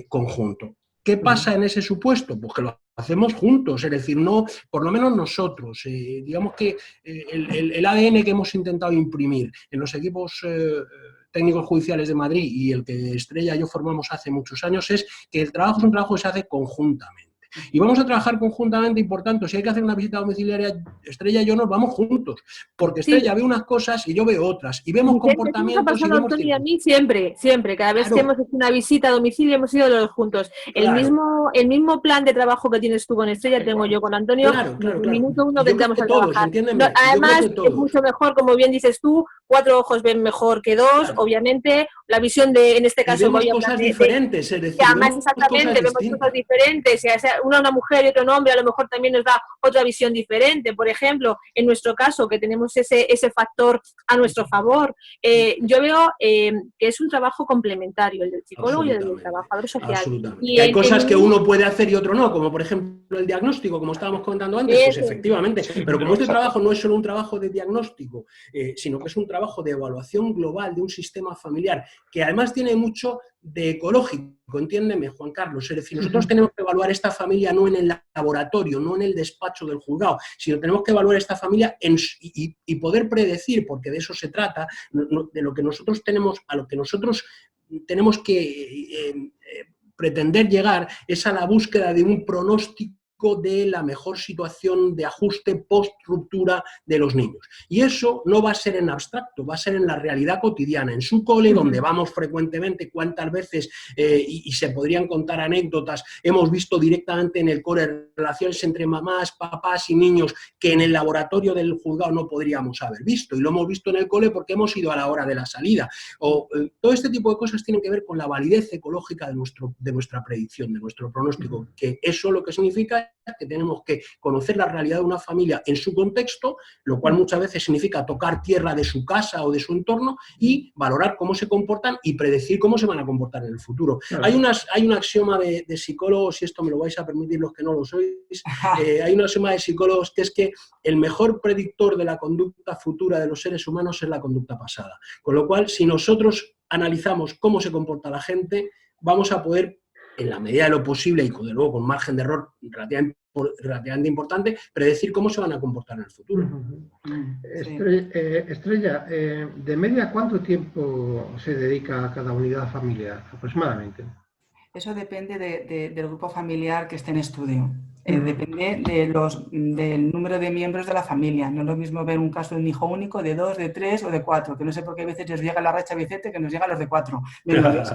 conjunto. ¿Qué pasa en ese supuesto? Pues que lo hacemos juntos, es decir, no, por lo menos nosotros, digamos que el ADN que hemos intentado imprimir en los equipos técnicos judiciales de Madrid y el que Estrella y yo formamos hace muchos años es que el trabajo es un trabajo que se hace conjuntamente. Y vamos a trabajar conjuntamente y, por tanto, si hay que hacer una visita domiciliaria, Estrella y yo nos vamos juntos, porque Estrella ve unas cosas y yo veo otras, y vemos comportamientos. Nos ha pasado, Antonio, y a mí siempre, cada vez que hemos hecho una visita a domicilio hemos ido los juntos. El mismo plan de trabajo que tienes tú con Estrella tengo yo con Antonio. El minuto uno que entramos a trabajar. Además, es mucho mejor, como bien dices tú, 4 ojos ven mejor que 2, obviamente. La visión de, en este caso, vemos cosas diferentes, es decir, además, exactamente, vemos cosas diferentes. Una mujer y otro hombre a lo mejor también nos da otra visión diferente. Por ejemplo, en nuestro caso, que tenemos ese factor a nuestro favor, yo veo que es un trabajo complementario, el del psicólogo y el del trabajador social. Y hay cosas que uno puede hacer y otro no, como por ejemplo el diagnóstico, como estábamos comentando antes, pues efectivamente. Pero como este trabajo no es solo un trabajo de diagnóstico, sino que es un trabajo de evaluación global de un sistema familiar, que además tiene mucho de ecológico, entiéndeme, Juan Carlos. Es decir, nosotros tenemos que evaluar esta familia no en el laboratorio, no en el despacho del juzgado, sino tenemos que evaluar esta familia y poder predecir, porque de eso se trata, de lo que nosotros tenemos, a lo que nosotros tenemos que pretender llegar es a la búsqueda de un pronóstico de la mejor situación de ajuste post-ruptura de los niños. Y eso no va a ser en abstracto, va a ser en la realidad cotidiana, en su cole, donde vamos frecuentemente, cuántas veces, y se podrían contar anécdotas, hemos visto directamente en el cole relaciones entre mamás, papás y niños que en el laboratorio del juzgado no podríamos haber visto, y lo hemos visto en el cole porque hemos ido a la hora de la salida. Todo este tipo de cosas tienen que ver con la validez ecológica de nuestra predicción, de nuestro pronóstico, que eso lo que significa es que tenemos que conocer la realidad de una familia en su contexto, lo cual muchas veces significa tocar tierra de su casa o de su entorno y valorar cómo se comportan y predecir cómo se van a comportar en el futuro. Hay un axioma de psicólogos, y esto me lo vais a permitir los que no lo sois, hay un axioma de psicólogos que es que el mejor predictor de la conducta futura de los seres humanos es la conducta pasada. Con lo cual, si nosotros analizamos cómo se comporta la gente, vamos a poder, en la medida de lo posible y de luego con margen de error relativamente importante, predecir cómo se van a comportar en el futuro. Estrella, ¿de media cuánto tiempo se dedica a cada unidad familiar aproximadamente? Eso depende del grupo familiar que esté en estudio. Depende del número de miembros de la familia. No es lo mismo ver un caso de un hijo único, de 2, de 3 o de 4, que no sé por qué a veces les llega la racha Vicente, que nos llega a los de 4 menores.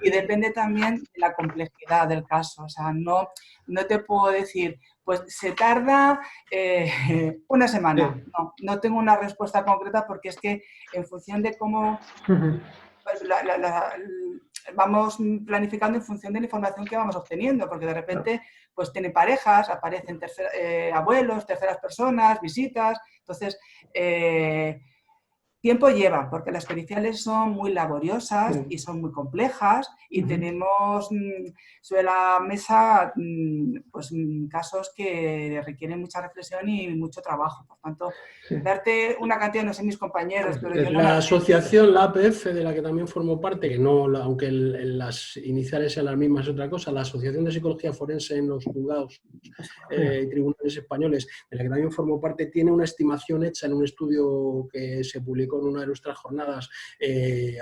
Y depende también de la complejidad del caso. O sea, no te puedo decir, pues se tarda una semana. No tengo una respuesta concreta porque es que en función de cómo... Pues vamos planificando en función de la información que vamos obteniendo, porque de repente pues tienen parejas, aparecen abuelos, terceras personas, visitas, entonces tiempo lleva, porque las periciales son muy laboriosas y son muy complejas y tenemos sobre la mesa pues, casos que requieren mucha reflexión y mucho trabajo. Por tanto, darte una cantidad, no sé mis compañeros, pero yo no la asociación, la APF, de la que también formo parte, que no, aunque las iniciales sean las mismas, es otra cosa, la Asociación de Psicología Forense en los juzgados y tribunales españoles, de la que también formo parte, tiene una estimación hecha en un estudio que se publicó en una de nuestras jornadas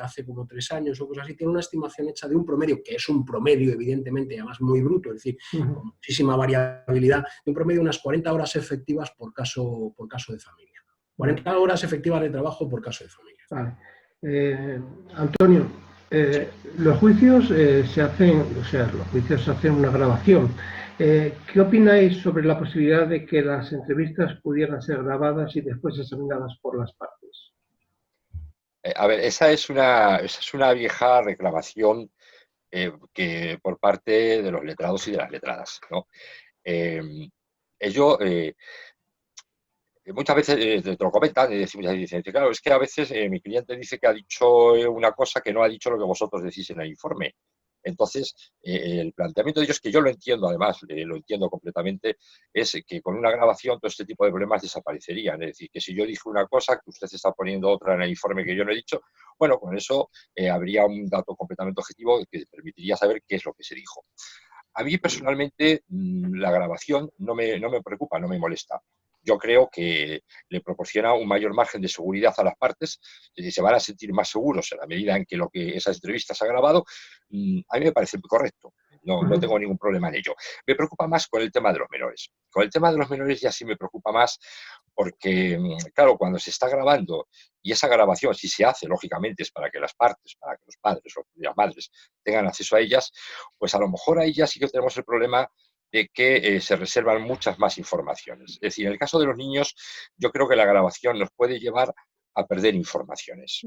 hace como 3 años o cosas así, tiene una estimación hecha de un promedio, que es un promedio evidentemente, además muy bruto, es decir, con muchísima variabilidad, de un promedio de unas 40 horas efectivas por caso de familia. 40 horas efectivas de trabajo por caso de familia. Vale. Antonio, los juicios se hacen una grabación. ¿Qué opináis sobre la posibilidad de que las entrevistas pudieran ser grabadas y después examinadas por las partes? A ver, esa es una vieja reclamación que por parte de los letrados y de las letradas, ¿no? Muchas veces te lo comentan y dicen, claro, es que a veces mi cliente dice que ha dicho una cosa que no ha dicho lo que vosotros decís en el informe. Entonces, el planteamiento de ellos, que yo lo entiendo, además, lo entiendo completamente, es que con una grabación todo este tipo de problemas desaparecerían. Es decir, que si yo dije una cosa, que usted está poniendo otra en el informe que yo no he dicho, bueno, con eso habría un dato completamente objetivo que permitiría saber qué es lo que se dijo. A mí, personalmente, la grabación no me preocupa, no me molesta. Yo creo que le proporciona un mayor margen de seguridad a las partes, se van a sentir más seguros en la medida en que lo que esa entrevista se ha grabado. A mí me parece correcto, no tengo ningún problema en ello. Me preocupa más con el tema de los menores. Con el tema de los menores ya sí me preocupa más porque, claro, cuando se está grabando, y esa grabación, si se hace, lógicamente, es para que las partes, para que los padres o las madres tengan acceso a ellas, pues a lo mejor ahí ya sí que tenemos el problema de que se reservan muchas más informaciones. Es decir, en el caso de los niños, yo creo que la grabación nos puede llevar a perder informaciones.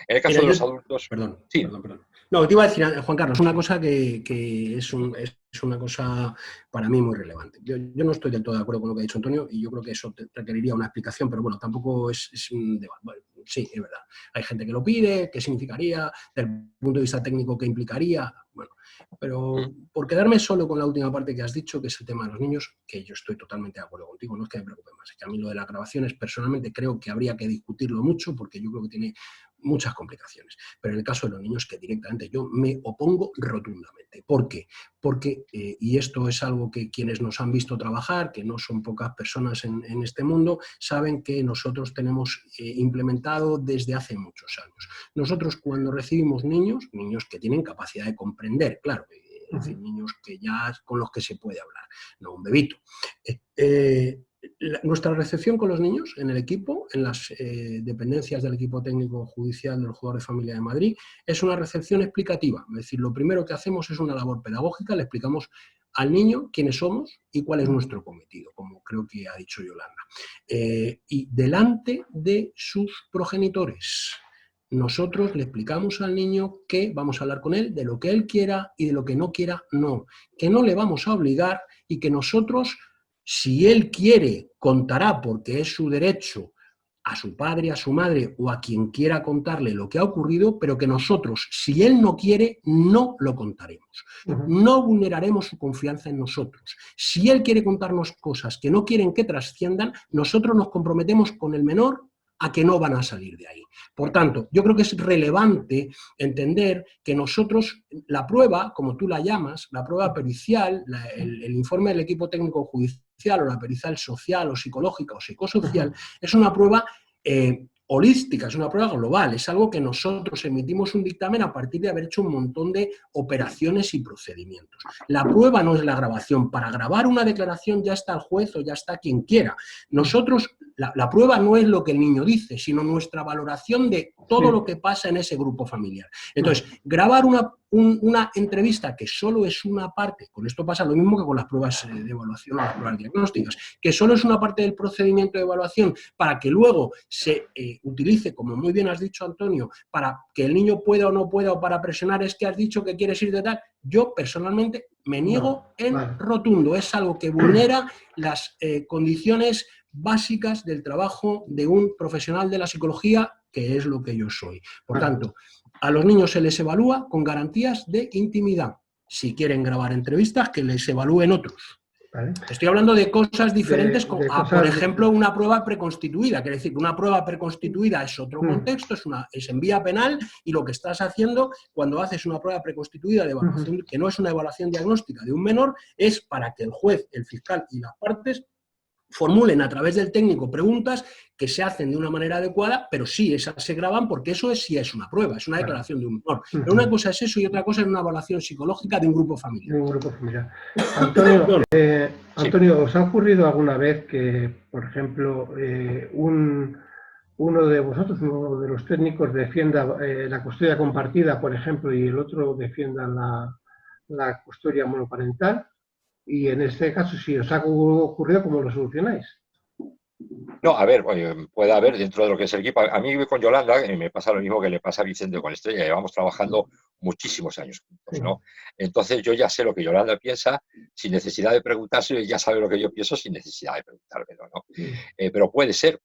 En el caso de los adultos... Perdón. Sí. Perdón. No, te iba a decir, Juan Carlos, una cosa que es una cosa para mí muy relevante. Yo no estoy del todo de acuerdo con lo que ha dicho Antonio y yo creo que eso requeriría una explicación, pero bueno, tampoco es un debate. Bueno, sí, es verdad. Hay gente que lo pide, qué significaría, desde el punto de vista técnico, qué implicaría. Bueno, pero por quedarme solo con la última parte que has dicho, que es el tema de los niños, que yo estoy totalmente de acuerdo contigo, no es que me preocupe más, es que a mí lo de las grabaciones personalmente creo que habría que discutirlo mucho porque yo creo que tiene muchas complicaciones. Pero en el caso de los niños, que directamente yo me opongo rotundamente. ¿Por qué? Porque, y esto es algo que quienes nos han visto trabajar, que no son pocas personas en este mundo, saben que nosotros tenemos implementado desde hace muchos años. Nosotros cuando recibimos niños que tienen capacidad de comprender, claro, es decir, niños que ya con los que se puede hablar, no un bebito. Nuestra recepción con los niños en el equipo, en las dependencias del equipo técnico judicial del Juzgado de Familia de Madrid, es una recepción explicativa. Es decir, lo primero que hacemos es una labor pedagógica, le explicamos al niño quiénes somos y cuál es nuestro cometido, como creo que ha dicho Yolanda. Y delante de sus progenitores, nosotros le explicamos al niño que vamos a hablar con él de lo que él quiera y de lo que no quiera, no. Que no le vamos a obligar y que nosotros, si él quiere, contará, porque es su derecho, a su padre, a su madre o a quien quiera contarle lo que ha ocurrido, pero que nosotros, si él no quiere, no lo contaremos. No vulneraremos su confianza en nosotros. Si él quiere contarnos cosas que no quieren que trasciendan, nosotros nos comprometemos con el menor a que no van a salir de ahí. Por tanto, yo creo que es relevante entender que nosotros, la prueba, como tú la llamas, la prueba pericial, el informe del equipo técnico judicial o la pericial social o psicológica o psicosocial, es una prueba holística, es una prueba global, es algo que nosotros emitimos un dictamen a partir de haber hecho un montón de operaciones y procedimientos. La prueba no es la grabación. Para grabar una declaración ya está el juez o ya está quien quiera. Nosotros, la prueba no es lo que el niño dice, sino nuestra valoración de todo lo que pasa en ese grupo familiar. Entonces, grabar una entrevista que solo es una parte, con esto pasa lo mismo que con las pruebas de evaluación o las pruebas diagnósticas, que solo es una parte del procedimiento de evaluación para que luego se utilice, como muy bien has dicho, Antonio, para que el niño pueda o no pueda o para presionar, es que has dicho que quieres ir de tal. Yo personalmente me niego rotundo. Es algo que vulnera las condiciones básicas del trabajo de un profesional de la psicología, que es lo que yo soy. Por tanto, a los niños se les evalúa con garantías de intimidad. Si quieren grabar entrevistas, que les evalúen otros. ¿Vale? Estoy hablando de cosas diferentes, por ejemplo, una prueba preconstituida. Quiere decir que una prueba preconstituida es otro contexto, es en vía penal, y lo que estás haciendo cuando haces una prueba preconstituida de evaluación, que no es una evaluación diagnóstica de un menor, es para que el juez, el fiscal y las partes formulen a través del técnico preguntas que se hacen de una manera adecuada, pero sí, esas se graban porque eso sí es una prueba, es una declaración de un menor. Pero una cosa es eso y otra cosa es una evaluación psicológica de un grupo familiar. De un grupo familiar. Antonio, ¿os ha ocurrido alguna vez que, por ejemplo, uno de vosotros, uno de los técnicos, defienda la custodia compartida, por ejemplo, y el otro defienda la custodia monoparental? Y en este caso, si os ha ocurrido, ¿cómo lo solucionáis? No, a ver, puede haber dentro de lo que es el equipo. A mí con Yolanda me pasa lo mismo que le pasa a Vicente con Estrella. Llevamos trabajando muchísimos años juntos, ¿no? Entonces yo ya sé lo que Yolanda piensa sin necesidad de preguntarse, y ya sabe lo que yo pienso sin necesidad de preguntármelo, ¿no? Pero puede ser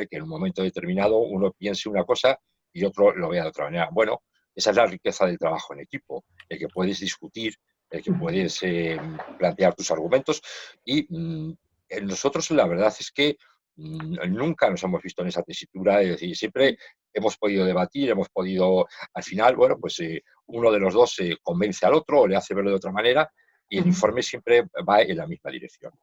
que en un momento determinado uno piense una cosa y otro lo vea de otra manera. Bueno, esa es la riqueza del trabajo en equipo, el que puedes discutir, el que puedes plantear tus argumentos, y nosotros la verdad es que nunca nos hemos visto en esa tesitura, es decir, siempre hemos podido debatir, hemos podido, al final, bueno, pues uno de los dos convence al otro o le hace verlo de otra manera, y el informe siempre va en la misma dirección.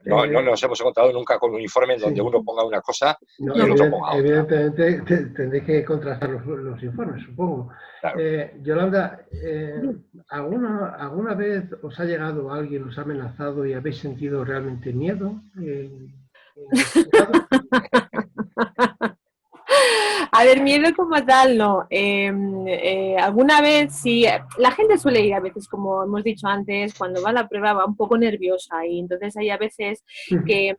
No nos hemos encontrado nunca con un informe en donde uno ponga una cosa y el otro ponga otra. Evidentemente tendréis que contrastar los informes, supongo. Claro. Yolanda, ¿alguna vez os ha llegado alguien, os ha amenazado y habéis sentido realmente miedo? A ver, miedo como tal, no. Alguna vez sí, la gente suele ir a veces, como hemos dicho antes, cuando va a la prueba va un poco nerviosa, y entonces hay a veces que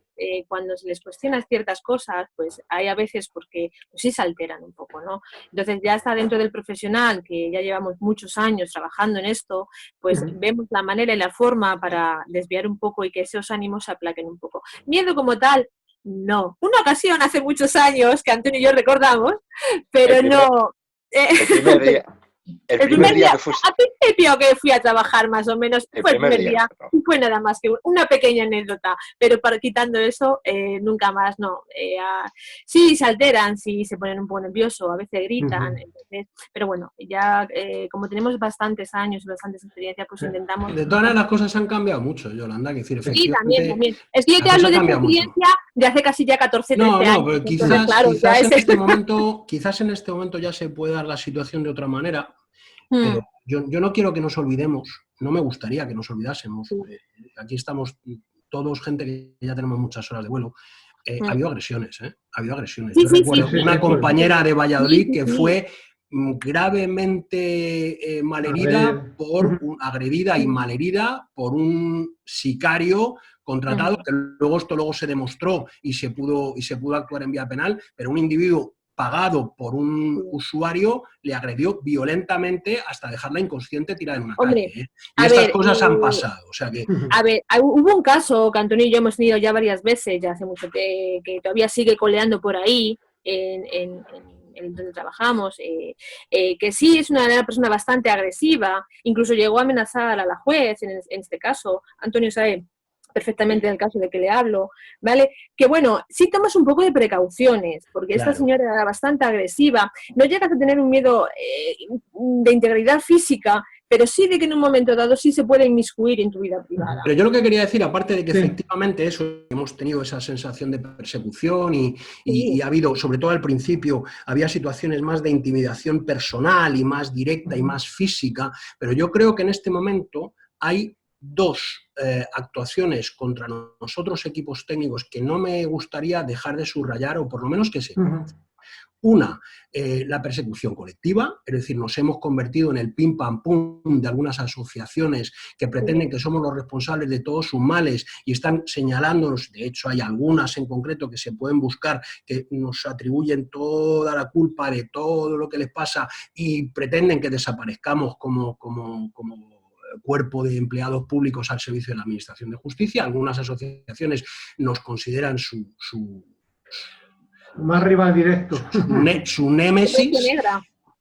cuando se les cuestiona ciertas cosas, pues hay a veces porque pues sí se alteran un poco, ¿no? Entonces ya está dentro del profesional, que ya llevamos muchos años trabajando en esto, pues vemos la manera y la forma para desviar un poco y que esos ánimos se aplaquen un poco. Miedo como tal, no. Una ocasión hace muchos años que Antonio y yo recordamos, pero no. El primer día que fuiste. Al principio que fui a trabajar, más o menos, fue el primer día. Fue nada más que una pequeña anécdota, pero quitando eso, nunca más, no. Sí, se alteran, sí, se ponen un poco nerviosos, a veces gritan, entonces, pero bueno, ya como tenemos bastantes años, bastantes experiencias, pues intentamos... De todas las cosas han cambiado mucho, Yolanda, que decir, efectivamente... Sí, también. Es que yo te hablo de experiencia de hace casi ya 14, 13 años. No, pero quizás en este momento ya se puede dar la situación de otra manera. Pero yo no quiero que nos olvidemos, no me gustaría que nos olvidásemos. Aquí estamos todos, gente que ya tenemos muchas horas de vuelo. Ha habido agresiones, ¿eh? Ha habido agresiones. Sí, Yo sí, recuerdo sí, una compañera de Valladolid que sí. fue gravemente malherida agredida y malherida por un sicario contratado, que luego se demostró y se pudo actuar en vía penal, pero un individuo pagado por un usuario le agredió violentamente hasta dejarla inconsciente tirada en una calle, ¿eh? Y estas cosas han pasado. O sea que... A ver, hubo un caso que Antonio y yo hemos tenido ya varias veces, ya hace mucho que todavía sigue coleando por ahí, en donde trabajamos, que sí es una persona bastante agresiva, incluso llegó a amenazar a la juez en este caso. Antonio sabe perfectamente el caso de que le hablo, ¿vale? Que bueno, sí tomas un poco de precauciones, porque esta señora era bastante agresiva, no llegas a tener un miedo de integridad física, pero sí de que en un momento dado sí se puede inmiscuir en tu vida privada. Pero yo lo que quería decir, aparte de que efectivamente hemos tenido esa sensación de persecución y ha habido, sobre todo al principio, había situaciones más de intimidación personal y más directa y más física, pero yo creo que en este momento hay dos actuaciones contra nosotros equipos técnicos que no me gustaría dejar de subrayar, o por lo menos que se... Una, la persecución colectiva, es decir, nos hemos convertido en el pim pam pum de algunas asociaciones que pretenden que somos los responsables de todos sus males y están señalándonos. De hecho, hay algunas en concreto que se pueden buscar que nos atribuyen toda la culpa de todo lo que les pasa y pretenden que desaparezcamos como cuerpo de empleados públicos al servicio de la Administración de Justicia. Algunas asociaciones nos consideran su más rival directo. Su némesis.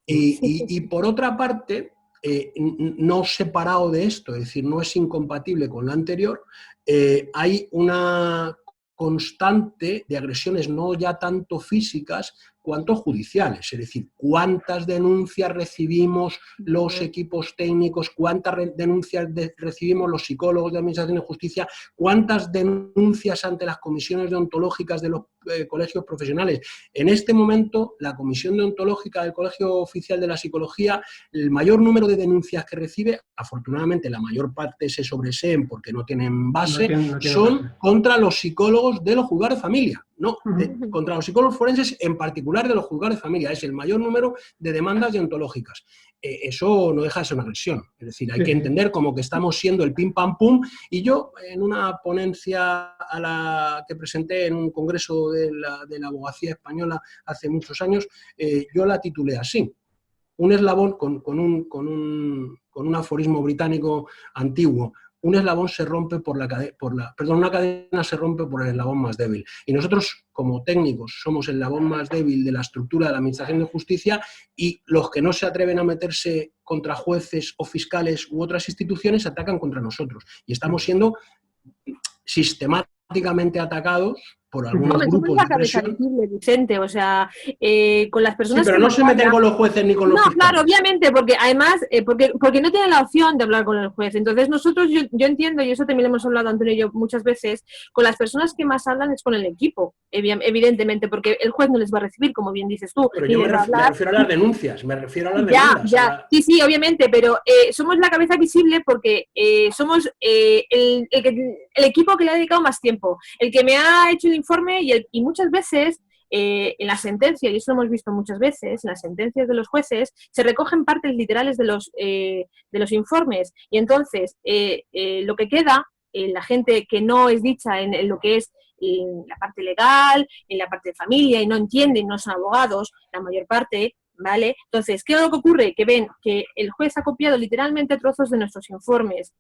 Y por otra parte, no separado de esto, es decir, no es incompatible con lo anterior, hay una constante de agresiones no ya tanto físicas cuanto judiciales, es decir, cuántas denuncias recibimos los equipos técnicos, cuántas denuncias recibimos los psicólogos de Administración de Justicia, cuántas denuncias ante las comisiones deontológicas de los colegios profesionales. En este momento, la comisión deontológica del Colegio Oficial de la Psicología, el mayor número de denuncias que recibe, afortunadamente la mayor parte se sobreseen porque no tienen base, son contra los psicólogos de los juzgados de familia. No, contra los psicólogos forenses, en particular de los juzgados de familia. Es el mayor número de demandas deontológicas. Eso no deja de ser una agresión. Es decir, hay que entender como que estamos siendo el pim pam pum. Y yo, en una ponencia a la que presenté en un congreso de la abogacía española hace muchos años, yo la titulé así. Un eslabón con un aforismo británico antiguo. Un eslabón se rompe una cadena se rompe por el eslabón más débil. Y nosotros, como técnicos, somos el eslabón más débil de la estructura de la Administración de Justicia, y los que no se atreven a meterse contra jueces o fiscales u otras instituciones atacan contra nosotros. Y estamos siendo sistemáticamente atacados por algunos grupos de presión. Vicente, o sea, con las personas sí, pero no se meten con los jueces ni con los fiscales. No, claro, obviamente, porque además, porque no tienen la opción de hablar con el juez. Entonces nosotros, yo entiendo, y eso también lo hemos hablado Antonio y yo muchas veces, con las personas que más hablan es con el equipo, evidentemente, porque el juez no les va a recibir, como bien dices tú. Pero yo me refiero a las denuncias, Ya, sí, obviamente, pero somos la cabeza visible porque somos el equipo que le ha dedicado más tiempo, el que me ha hecho el informe y muchas veces en la sentencia, y eso lo hemos visto muchas veces, en las sentencias de los jueces se recogen partes literales de los informes, y entonces lo que queda, la gente que no es dicha en lo que es la parte legal, en la parte de familia, y no entienden, no son abogados, la mayor parte, ¿vale? Entonces, ¿qué es lo que ocurre? Que ven que el juez ha copiado literalmente trozos de nuestros informes.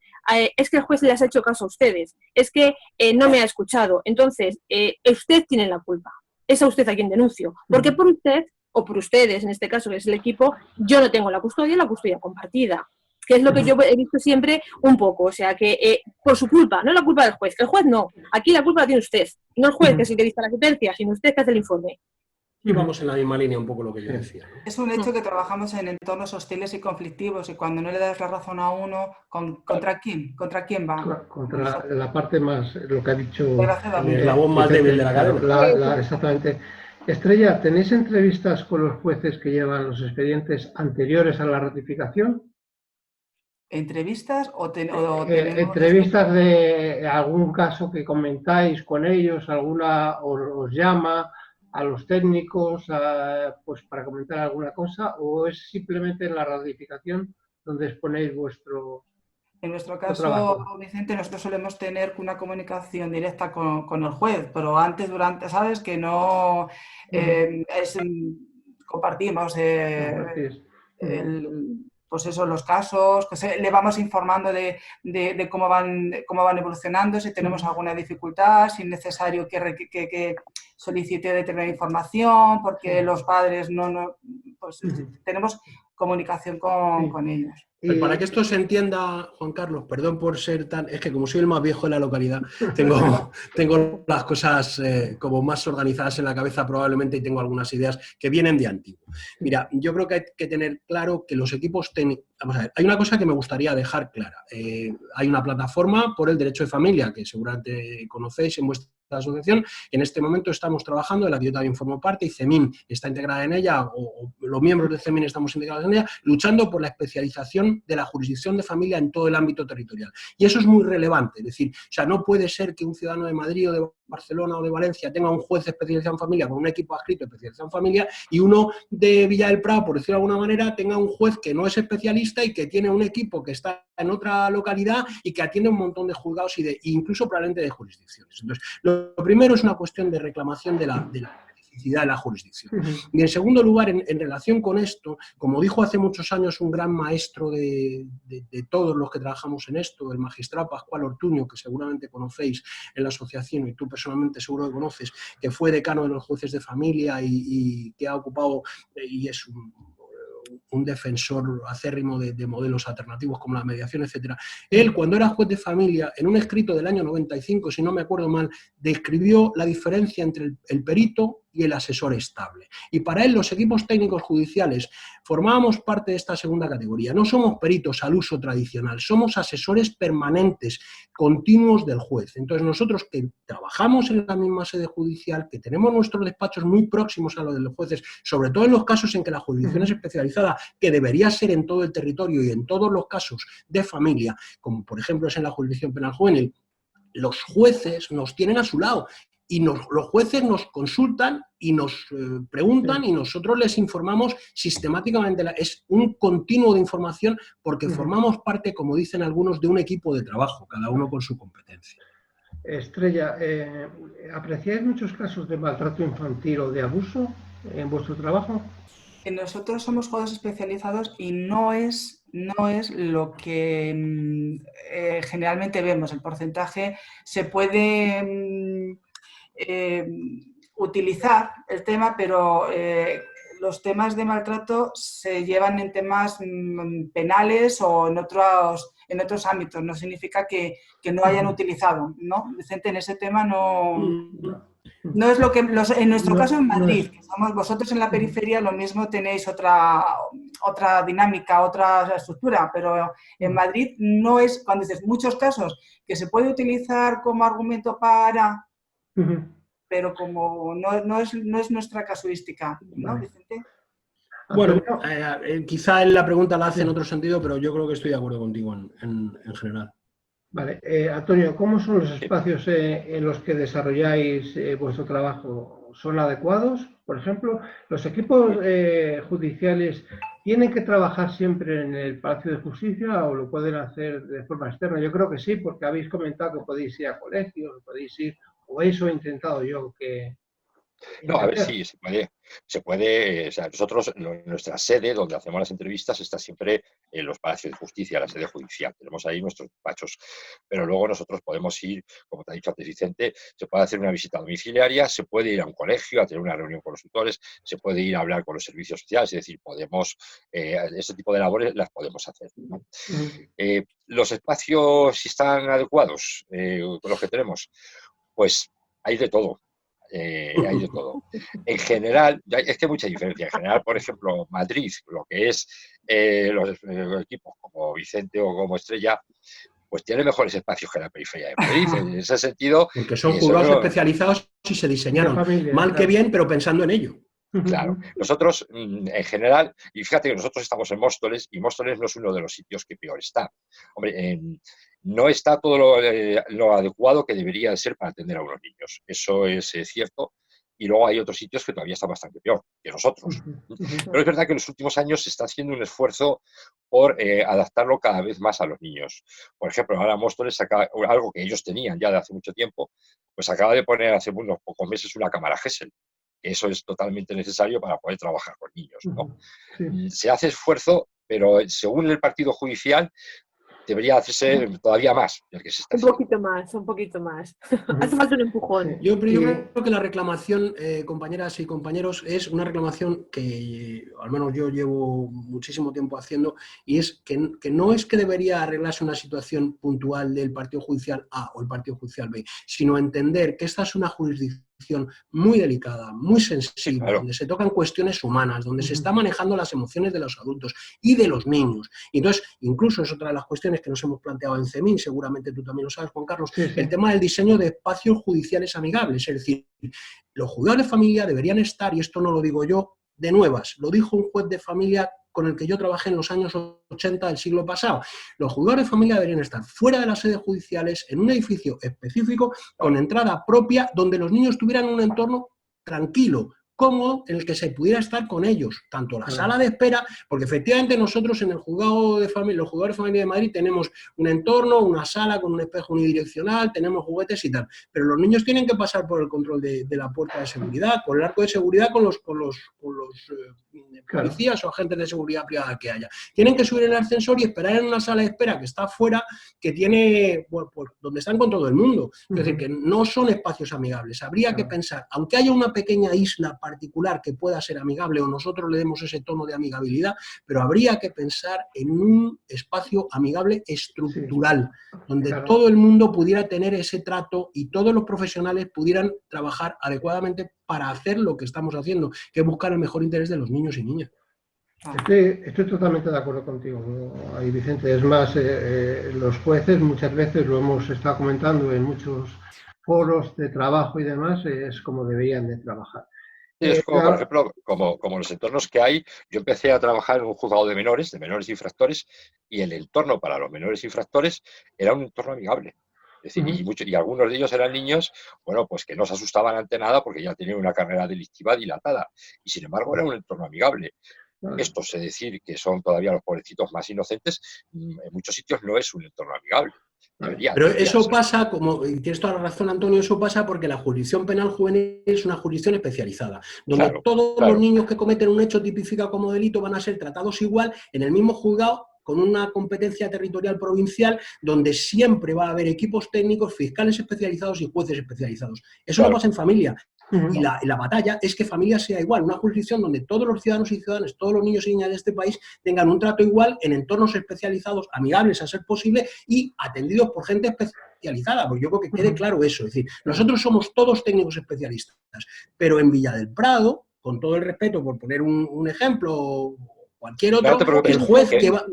Es que el juez les ha hecho caso a ustedes. Es que no me ha escuchado. Entonces, usted tiene la culpa. Es a usted a quien denuncio. Porque por usted, o por ustedes, en este caso, que es el equipo, yo no tengo la custodia compartida. Que es lo que yo he visto siempre un poco. O sea, que por su culpa, no es la culpa del juez. El juez no. Aquí la culpa la tiene usted. No el juez, que es el que dicta la sentencia, sino usted que hace el informe. Y vamos en la misma línea un poco lo que yo decía, ¿no? Es un hecho que trabajamos en entornos hostiles y conflictivos, y cuando no le das la razón a uno, ¿contra quién? ¿Contra quién va? Contra la parte más, lo que ha dicho... El eslabón más débil de la cadena. Exactamente. Estrella, ¿tenéis entrevistas con los jueces que llevan los expedientes anteriores a la ratificación? ¿Entrevistas o tenemos Entrevistas de algún caso que comentáis con ellos, alguna os llama a los técnicos pues para comentar alguna cosa, o es simplemente en la ratificación donde exponéis vuestro En nuestro trabajo? caso, Vicente, nosotros solemos tener una comunicación directa con el juez, pero antes, durante, ¿sabes? Que no compartimos pues eso, los casos, que le vamos informando de cómo van evolucionando, si tenemos alguna dificultad, si es necesario que solicite determinada información, porque los padres pues tenemos comunicación con ellos. Para que esto se entienda, Juan Carlos, perdón por ser tan... Es que como soy el más viejo de la localidad, tengo las cosas como más organizadas en la cabeza probablemente y tengo algunas ideas que vienen de antiguo. Mira, yo creo que hay que tener claro que los equipos técnicos... Vamos a ver, hay una cosa que me gustaría dejar clara. Hay una plataforma por el derecho de familia, que seguramente conocéis en vuestra asociación. En este momento estamos trabajando, de la que yo también formo parte, y CEMIN está integrada en ella, o los miembros de CEMIN estamos integrados en ella, luchando por la especialización de la jurisdicción de familia en todo el ámbito territorial. Y eso es muy relevante, es decir, o sea, no puede ser que un ciudadano de Madrid o de Barcelona o de Valencia tenga un juez especializado en familia con un equipo adscrito especializado en familia y uno de Villa del Prado, por decirlo de alguna manera, tenga un juez que no es especialista y que tiene un equipo que está en otra localidad y que atiende un montón de juzgados incluso probablemente de jurisdicciones. Entonces, lo primero es una cuestión de reclamación de la de la jurisdicción. Y en segundo lugar, en relación con esto, como dijo hace muchos años un gran maestro de todos los que trabajamos en esto, el magistrado Pascual Ortuño, que seguramente conocéis en la asociación y tú personalmente seguro que conoces, que fue decano de los jueces de familia y que ha ocupado y es un defensor acérrimo de modelos alternativos como la mediación, etcétera. Él, cuando era juez de familia, en un escrito del año 95, si no me acuerdo mal, describió la diferencia entre el perito y el asesor estable. Y para él, los equipos técnicos judiciales formábamos parte de esta segunda categoría. No somos peritos al uso tradicional, somos asesores permanentes, continuos del juez. Entonces, nosotros que trabajamos en la misma sede judicial, que tenemos nuestros despachos muy próximos a los de los jueces, sobre todo en los casos en que la jurisdicción es especializada, que debería ser en todo el territorio y en todos los casos de familia, como por ejemplo es en la jurisdicción penal juvenil, los jueces nos tienen a su lado y los jueces nos consultan y nos preguntan y nosotros les informamos sistemáticamente. Es un continuo de información porque formamos parte, como dicen algunos, de un equipo de trabajo, cada uno con su competencia. Estrella, ¿apreciáis muchos casos de maltrato infantil o de abuso en vuestro trabajo? Nosotros somos jueces especializados y no es lo que generalmente vemos. El porcentaje se puede utilizar el tema, pero los temas de maltrato se llevan en temas penales o en otros ámbitos. No significa que no hayan utilizado, ¿no? Vicente, en ese tema no es lo que en nuestro caso en Madrid, que somos vosotros en la periferia, lo mismo tenéis otra dinámica, otra estructura, pero en Madrid no es, cuando dices muchos casos, que se puede utilizar como argumento para, pero como no es nuestra casuística, ¿no, Vicente? Bueno, quizá la pregunta la hace en otro sentido, pero yo creo que estoy de acuerdo contigo en general. Vale. Antonio, ¿cómo son los espacios en los que desarrolláis vuestro trabajo? ¿Son adecuados? Por ejemplo, ¿los equipos judiciales tienen que trabajar siempre en el Palacio de Justicia o lo pueden hacer de forma externa? Yo creo que sí, porque habéis comentado que podéis ir a colegios, podéis ir, o eso he intentado yo que... No, a ver, sí, se puede, o sea, nosotros, nuestra sede donde hacemos las entrevistas está siempre en los palacios de justicia, la sede judicial, tenemos ahí nuestros despachos, pero luego nosotros podemos ir, como te ha dicho antes Vicente, se puede hacer una visita domiciliaria, se puede ir a un colegio a tener una reunión con los tutores, se puede ir a hablar con los servicios sociales, es decir, podemos, ese tipo de labores las podemos hacer, ¿no? Los espacios, si están adecuados con los que tenemos, pues hay de todo. Hay de todo. En general, es que hay mucha diferencia. En general, por ejemplo, Madrid, lo que es los equipos como Vicente o como Estrella, pues tiene mejores espacios que la periferia de Madrid. En ese sentido... Porque son juzgados especializados y se diseñaron familia, mal claro. que bien, pero pensando en ello. Claro, nosotros en general, y fíjate que nosotros estamos en Móstoles, y Móstoles no es uno de los sitios que peor está. Hombre, no está todo lo adecuado que debería de ser para atender a unos niños. Eso es cierto. Y luego hay otros sitios que todavía están bastante peor que nosotros. Pero es verdad que en los últimos años se está haciendo un esfuerzo por adaptarlo cada vez más a los niños. Por ejemplo, ahora Móstoles saca algo que ellos tenían ya de hace mucho tiempo, pues acaba de poner hace unos pocos meses una cámara Gesell. Eso es totalmente necesario para poder trabajar con niños, ¿no? Sí. Se hace esfuerzo, pero según el partido judicial debería hacerse todavía más del que se está haciendo. Un poquito más. Hace falta un empujón. Yo creo que la reclamación, compañeras y compañeros, es una reclamación que al menos yo llevo muchísimo tiempo haciendo, y es que no es que debería arreglarse una situación puntual del partido judicial A o el partido judicial B, sino entender que esta es una jurisdicción muy delicada, muy sensible, claro, donde se tocan cuestiones humanas, donde se está manejando las emociones de los adultos y de los niños. Y entonces, incluso es otra de las cuestiones que nos hemos planteado en CEMIN, seguramente tú también lo sabes, Juan Carlos, el tema del diseño de espacios judiciales amigables. Es decir, los juzgados de familia deberían estar, y esto no lo digo yo, de nuevas, lo dijo un juez de familia con el que yo trabajé en los años 80 del siglo pasado. Los juzgados de familia deberían estar fuera de las sedes judiciales, en un edificio específico, con entrada propia, donde los niños tuvieran un entorno tranquilo, cómodo, en el que se pudiera estar con ellos, tanto la sala de espera, porque efectivamente nosotros en el juzgado de familia, los juzgados de familia de Madrid, tenemos un entorno, una sala con un espejo unidireccional, tenemos juguetes y tal, pero los niños tienen que pasar por el control de la puerta de seguridad, por el arco de seguridad con los policías o agentes de seguridad privada que haya. Tienen que subir en el ascensor y esperar en una sala de espera que está afuera, que tiene, bueno, pues, donde están con todo el mundo. Es decir, que no son espacios amigables. Habría que pensar, aunque haya una pequeña isla particular que pueda ser amigable o nosotros le demos ese tono de amigabilidad, pero habría que pensar en un espacio amigable estructural, donde todo el mundo pudiera tener ese trato y todos los profesionales pudieran trabajar adecuadamente para hacer lo que estamos haciendo, que es buscar el mejor interés de los niños y niñas. Estoy totalmente de acuerdo contigo, ¿no? Ahí, Vicente. Es más, los jueces muchas veces, lo hemos estado comentando en muchos foros de trabajo y demás, es como deberían de trabajar. Es como, por ejemplo, como los entornos que hay. Yo empecé a trabajar en un juzgado de menores infractores, y el entorno para los menores infractores era un entorno amigable. Es decir, y algunos de ellos eran niños, bueno, pues que no se asustaban ante nada porque ya tenían una carrera delictiva dilatada, y sin embargo era un entorno amigable. Esto es decir que son todavía los pobrecitos más inocentes, en muchos sitios no es un entorno amigable. Pero eso pasa, como tienes toda la razón, Antonio, eso pasa porque la jurisdicción penal juvenil es una jurisdicción especializada, donde todos los niños que cometen un hecho tipificado como delito van a ser tratados igual en el mismo juzgado, con una competencia territorial provincial, donde siempre va a haber equipos técnicos, fiscales especializados y jueces especializados. Eso no pasa en familia. Y la batalla es que familia sea igual, una jurisdicción donde todos los ciudadanos y ciudadanas, todos los niños y niñas de este país tengan un trato igual en entornos especializados, amigables a ser posible y atendidos por gente especializada, porque yo creo que quede claro eso. Es decir, nosotros somos todos técnicos especialistas, pero en Villa del Prado, con todo el respeto por poner un ejemplo o cualquier otro, el juez que va...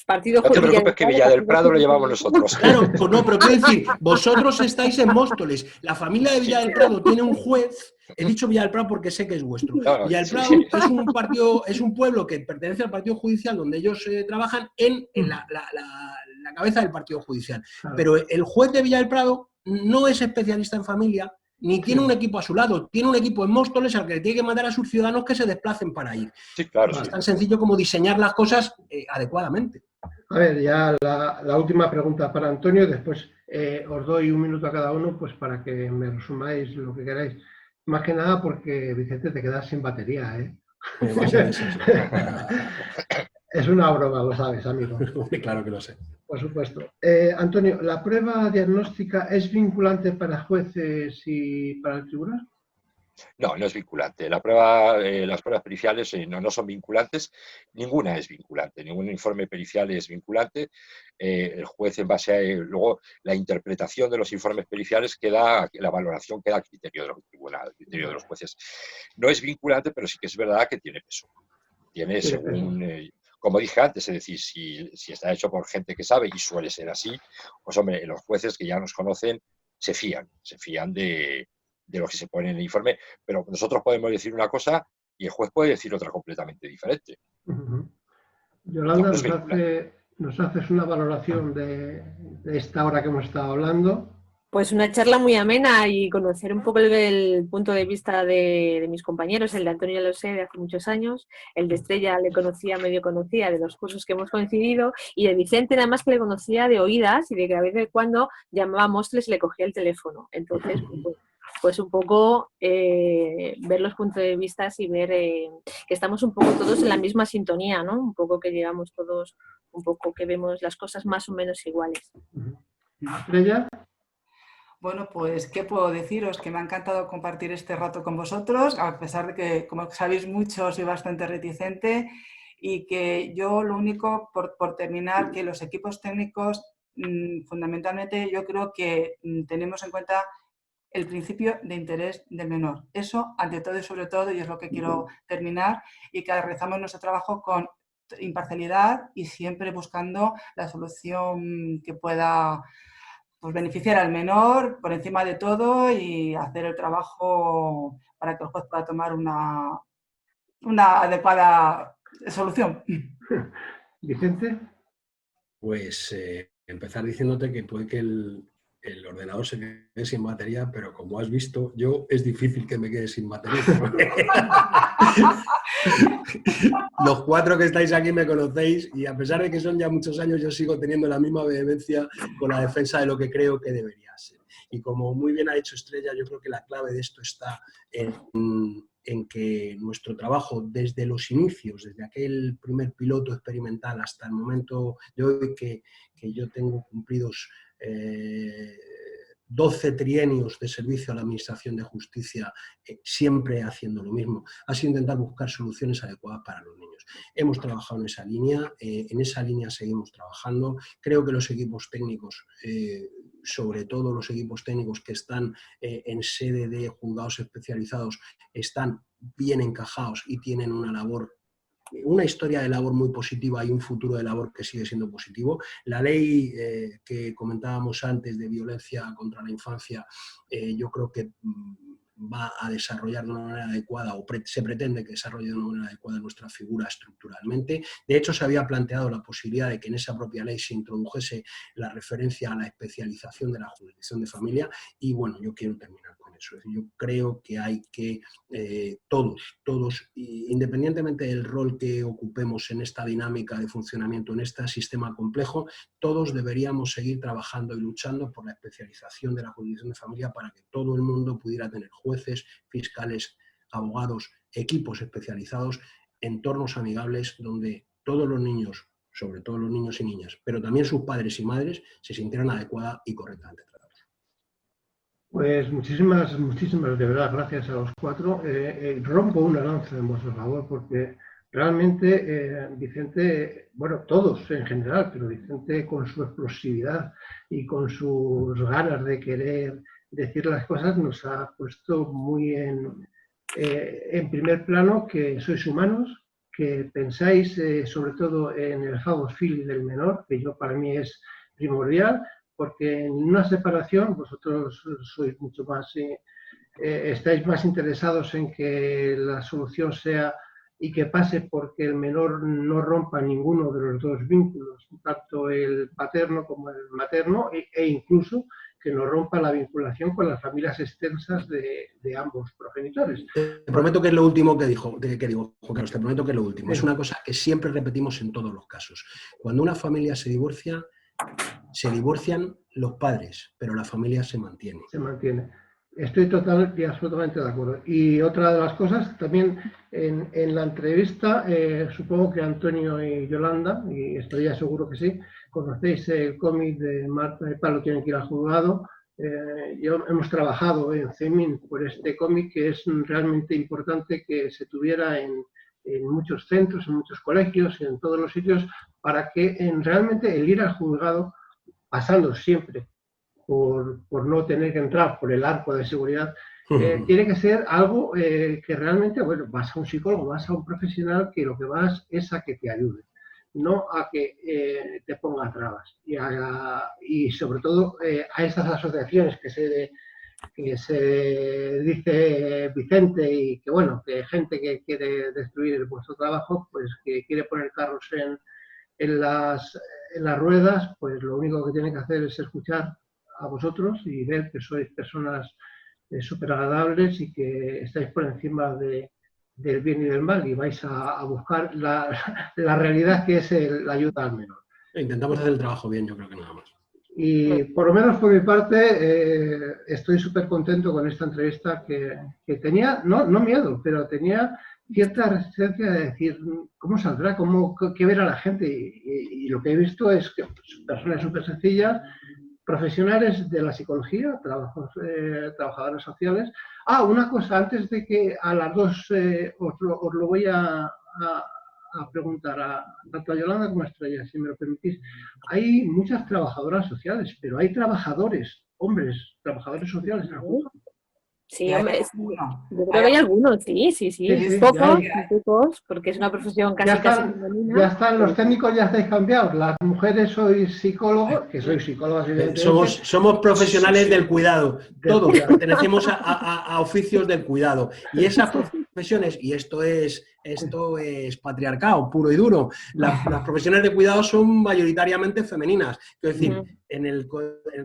Partido no te preocupes que Villa del Prado lo llevamos nosotros. Claro, pues no, pero quiero decir, vosotros estáis en Móstoles, la familia de Villa del Prado tiene un juez, he dicho Villa del Prado porque sé que es vuestro. Villa del Prado es un pueblo que pertenece al partido judicial donde ellos trabajan en la cabeza del partido judicial. Pero el juez de Villa del Prado no es especialista en familia, ni tiene un equipo a su lado, tiene un equipo en Móstoles al que le tiene que mandar a sus ciudadanos que se desplacen para ir. Sí, claro. Es tan sencillo como diseñar las cosas adecuadamente. A ver, ya la última pregunta para Antonio, después os doy un minuto a cada uno pues para que me resumáis lo que queráis. Más que nada porque, Vicente, te quedas sin batería, ¿eh? Es una broma, lo sabes, amigo. Claro que lo sé. Por supuesto. Antonio, ¿la prueba diagnóstica es vinculante para jueces y para el tribunal? No, no es vinculante. Las pruebas periciales no son vinculantes. Ninguna es vinculante. Ningún informe pericial es vinculante. El juez, en base a luego la interpretación de los informes periciales, la valoración queda a criterio de los tribunales, a criterio de los jueces. No es vinculante, pero sí que es verdad que tiene peso. Tiene, según como dije antes, es decir, si está hecho por gente que sabe, y suele ser así, pues hombre, los jueces que ya nos conocen se fían de lo que se pone en el informe, pero nosotros podemos decir una cosa y el juez puede decir otra completamente diferente. Yolanda, nos haces una valoración de esta hora que hemos estado hablando. Pues una charla muy amena y conocer un poco el punto de vista de mis compañeros. El de Antonio ya lo sé de hace muchos años, el de Estrella le conocía, medio conocía de los cursos que hemos coincidido, y de Vicente nada más que le conocía de oídas y de que a veces cuando llamaba a Móstoles le cogía el teléfono. Entonces, pues un poco ver los puntos de vista y ver que estamos un poco todos en la misma sintonía, ¿no? Un poco que llegamos todos, un poco que vemos las cosas más o menos iguales. Estrella. Bueno, pues, ¿qué puedo deciros? Que me ha encantado compartir este rato con vosotros, a pesar de que, como sabéis mucho, soy bastante reticente, y que yo lo único, por terminar, que los equipos técnicos, fundamentalmente, yo creo que tenemos en cuenta el principio de interés del menor. Eso, ante todo y sobre todo, y es lo que quiero terminar, y que realizamos nuestro trabajo con imparcialidad y siempre buscando la solución que pueda, pues, beneficiar al menor por encima de todo, y hacer el trabajo para que el juez pueda tomar una adecuada solución. Vicente. Pues empezar diciéndote que puede que el ordenador se quede sin batería, pero como has visto, es difícil que me quede sin batería. Los 4 que estáis aquí me conocéis, y a pesar de que son ya muchos años, yo sigo teniendo la misma vehemencia con la defensa de lo que creo que debería ser. Y como muy bien ha dicho Estrella, yo creo que la clave de esto está en que nuestro trabajo desde los inicios, desde aquel primer piloto experimental hasta el momento de hoy, que yo tengo cumplidos 12 trienios de servicio a la Administración de Justicia, siempre haciendo lo mismo, ha sido intentar buscar soluciones adecuadas para los niños. Hemos trabajado en esa línea seguimos trabajando. Creo que los equipos técnicos, sobre todo los equipos técnicos que están en sede de juzgados especializados, están bien encajados y tienen una historia de labor muy positiva y un futuro de labor que sigue siendo positivo. La ley que comentábamos antes de violencia contra la infancia, yo creo que va a desarrollar de una manera adecuada, o se pretende que desarrolle de una manera adecuada nuestra figura estructuralmente. De hecho, se había planteado la posibilidad de que en esa propia ley se introdujese la referencia a la especialización de la jurisdicción de familia, y bueno, yo quiero terminar con eso. Es decir, yo creo que hay que todos, independientemente del rol que ocupemos en esta dinámica de funcionamiento, en este sistema complejo, todos deberíamos seguir trabajando y luchando por la especialización de la jurisdicción de familia para que todo el mundo pudiera tener jueces, fiscales, abogados, equipos especializados, entornos amigables donde todos los niños, sobre todo los niños y niñas, pero también sus padres y madres, se sintieran adecuada y correctamente tratados. Pues muchísimas de verdad gracias a los 4. Rompo una lanza en vuestro favor, porque realmente Vicente, bueno, todos en general, pero Vicente con su explosividad y con sus ganas de querer decir las cosas nos ha puesto muy en primer plano que sois humanos, que pensáis sobre todo en el house feeling del menor, que para mí es primordial, porque en una separación vosotros sois mucho más, estáis más interesados en que la solución sea y que pase porque el menor no rompa ninguno de los dos vínculos, tanto el paterno como el materno, e incluso que no rompa la vinculación con las familias extensas de ambos progenitores. Te prometo que es lo último que digo, Juan Carlos, te prometo que es lo último. Sí. Es una cosa que siempre repetimos en todos los casos. Cuando una familia se divorcian los padres, pero la familia se mantiene. Se mantiene. Estoy total y absolutamente de acuerdo. Y otra de las cosas, también en la entrevista, supongo que Antonio y Yolanda, y estoy ya seguro que sí, conocéis el cómic de Marta de Palo tiene que ir al juzgado. Hemos trabajado en CEMIN por este cómic, que es realmente importante que se tuviera en muchos centros, en muchos colegios, en todos los sitios, para que realmente el ir al juzgado, pasando siempre por no tener que entrar por el arco de seguridad, tiene que ser algo que realmente, bueno, vas a un psicólogo, vas a un profesional que lo que vas es a que te ayude. no a que te ponga trabas. Y sobre todo a estas asociaciones que se dice Vicente y que bueno, que gente que quiere destruir vuestro trabajo, pues que quiere poner carros en las ruedas, pues lo único que tiene que hacer es escuchar a vosotros y ver que sois personas súper agradables y que estáis por encima del bien y del mal y vais a buscar la realidad que es la ayuda al menor. Intentamos hacer el trabajo bien, yo creo que nada más. Y por lo menos por mi parte estoy súper contento con esta entrevista que tenía, no miedo, pero tenía cierta resistencia de decir cómo saldrá, qué verá la gente. Y lo que he visto es que personas súper sencillas, profesionales de la psicología, trabajadores sociales. Una cosa, antes de que a las dos os lo voy a preguntar tanto a Yolanda como a Estrella, si me lo permitís. Hay muchas trabajadoras sociales, pero hay trabajadores, hombres, trabajadores sociales en el juego. Sí, hombre, yo creo que hay algunos, sí. Pocos, porque es una profesión casi femenina. Ya están los técnicos, ya estáis cambiados. Las mujeres sois psicólogos, que sois psicólogas evidentemente. Somos profesionales del cuidado, todos pertenecemos a oficios del cuidado. Y esas profesiones, y esto es patriarcado puro y duro, las profesiones de cuidado son mayoritariamente femeninas. Es decir, en el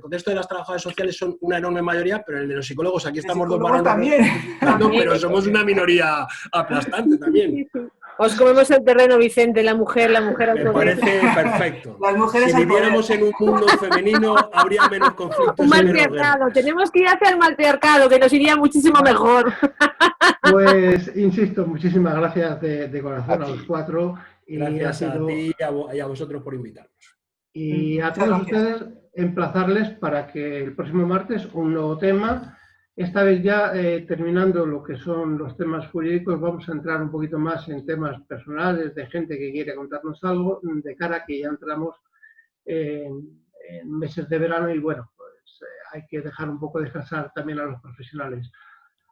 contexto de las trabajadoras sociales son una enorme mayoría, pero en el de los psicólogos aquí estamos dos varones también. Pero somos una minoría aplastante también. Os comemos el terreno, Vicente, la mujer. Me parece perfecto. Las mujeres si viviéramos en un mundo femenino, habría menos conflictos. Un matriarcado. Tenemos que ir hacia el matriarcado, que nos iría muchísimo mejor. Pues, insisto, muchísimas gracias de corazón a los cuatro. Gracias a ti y a vosotros por invitarnos. Y a todos ustedes, emplazarles para que el próximo martes un nuevo tema. Esta vez ya terminando lo que son los temas jurídicos, vamos a entrar un poquito más en temas personales, de gente que quiere contarnos algo, de cara a que ya entramos en meses de verano y bueno, pues hay que dejar un poco descansar también a los profesionales.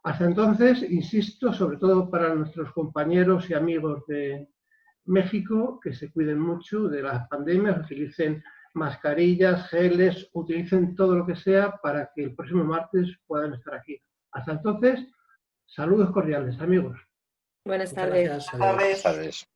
Hasta entonces, insisto, sobre todo para nuestros compañeros y amigos de México, que se cuiden mucho de las pandemias, utilicen mascarillas, geles, utilicen todo lo que sea para que el próximo martes puedan estar aquí. Hasta entonces, saludos cordiales, amigos. Buenas tardes. Buenas tardes.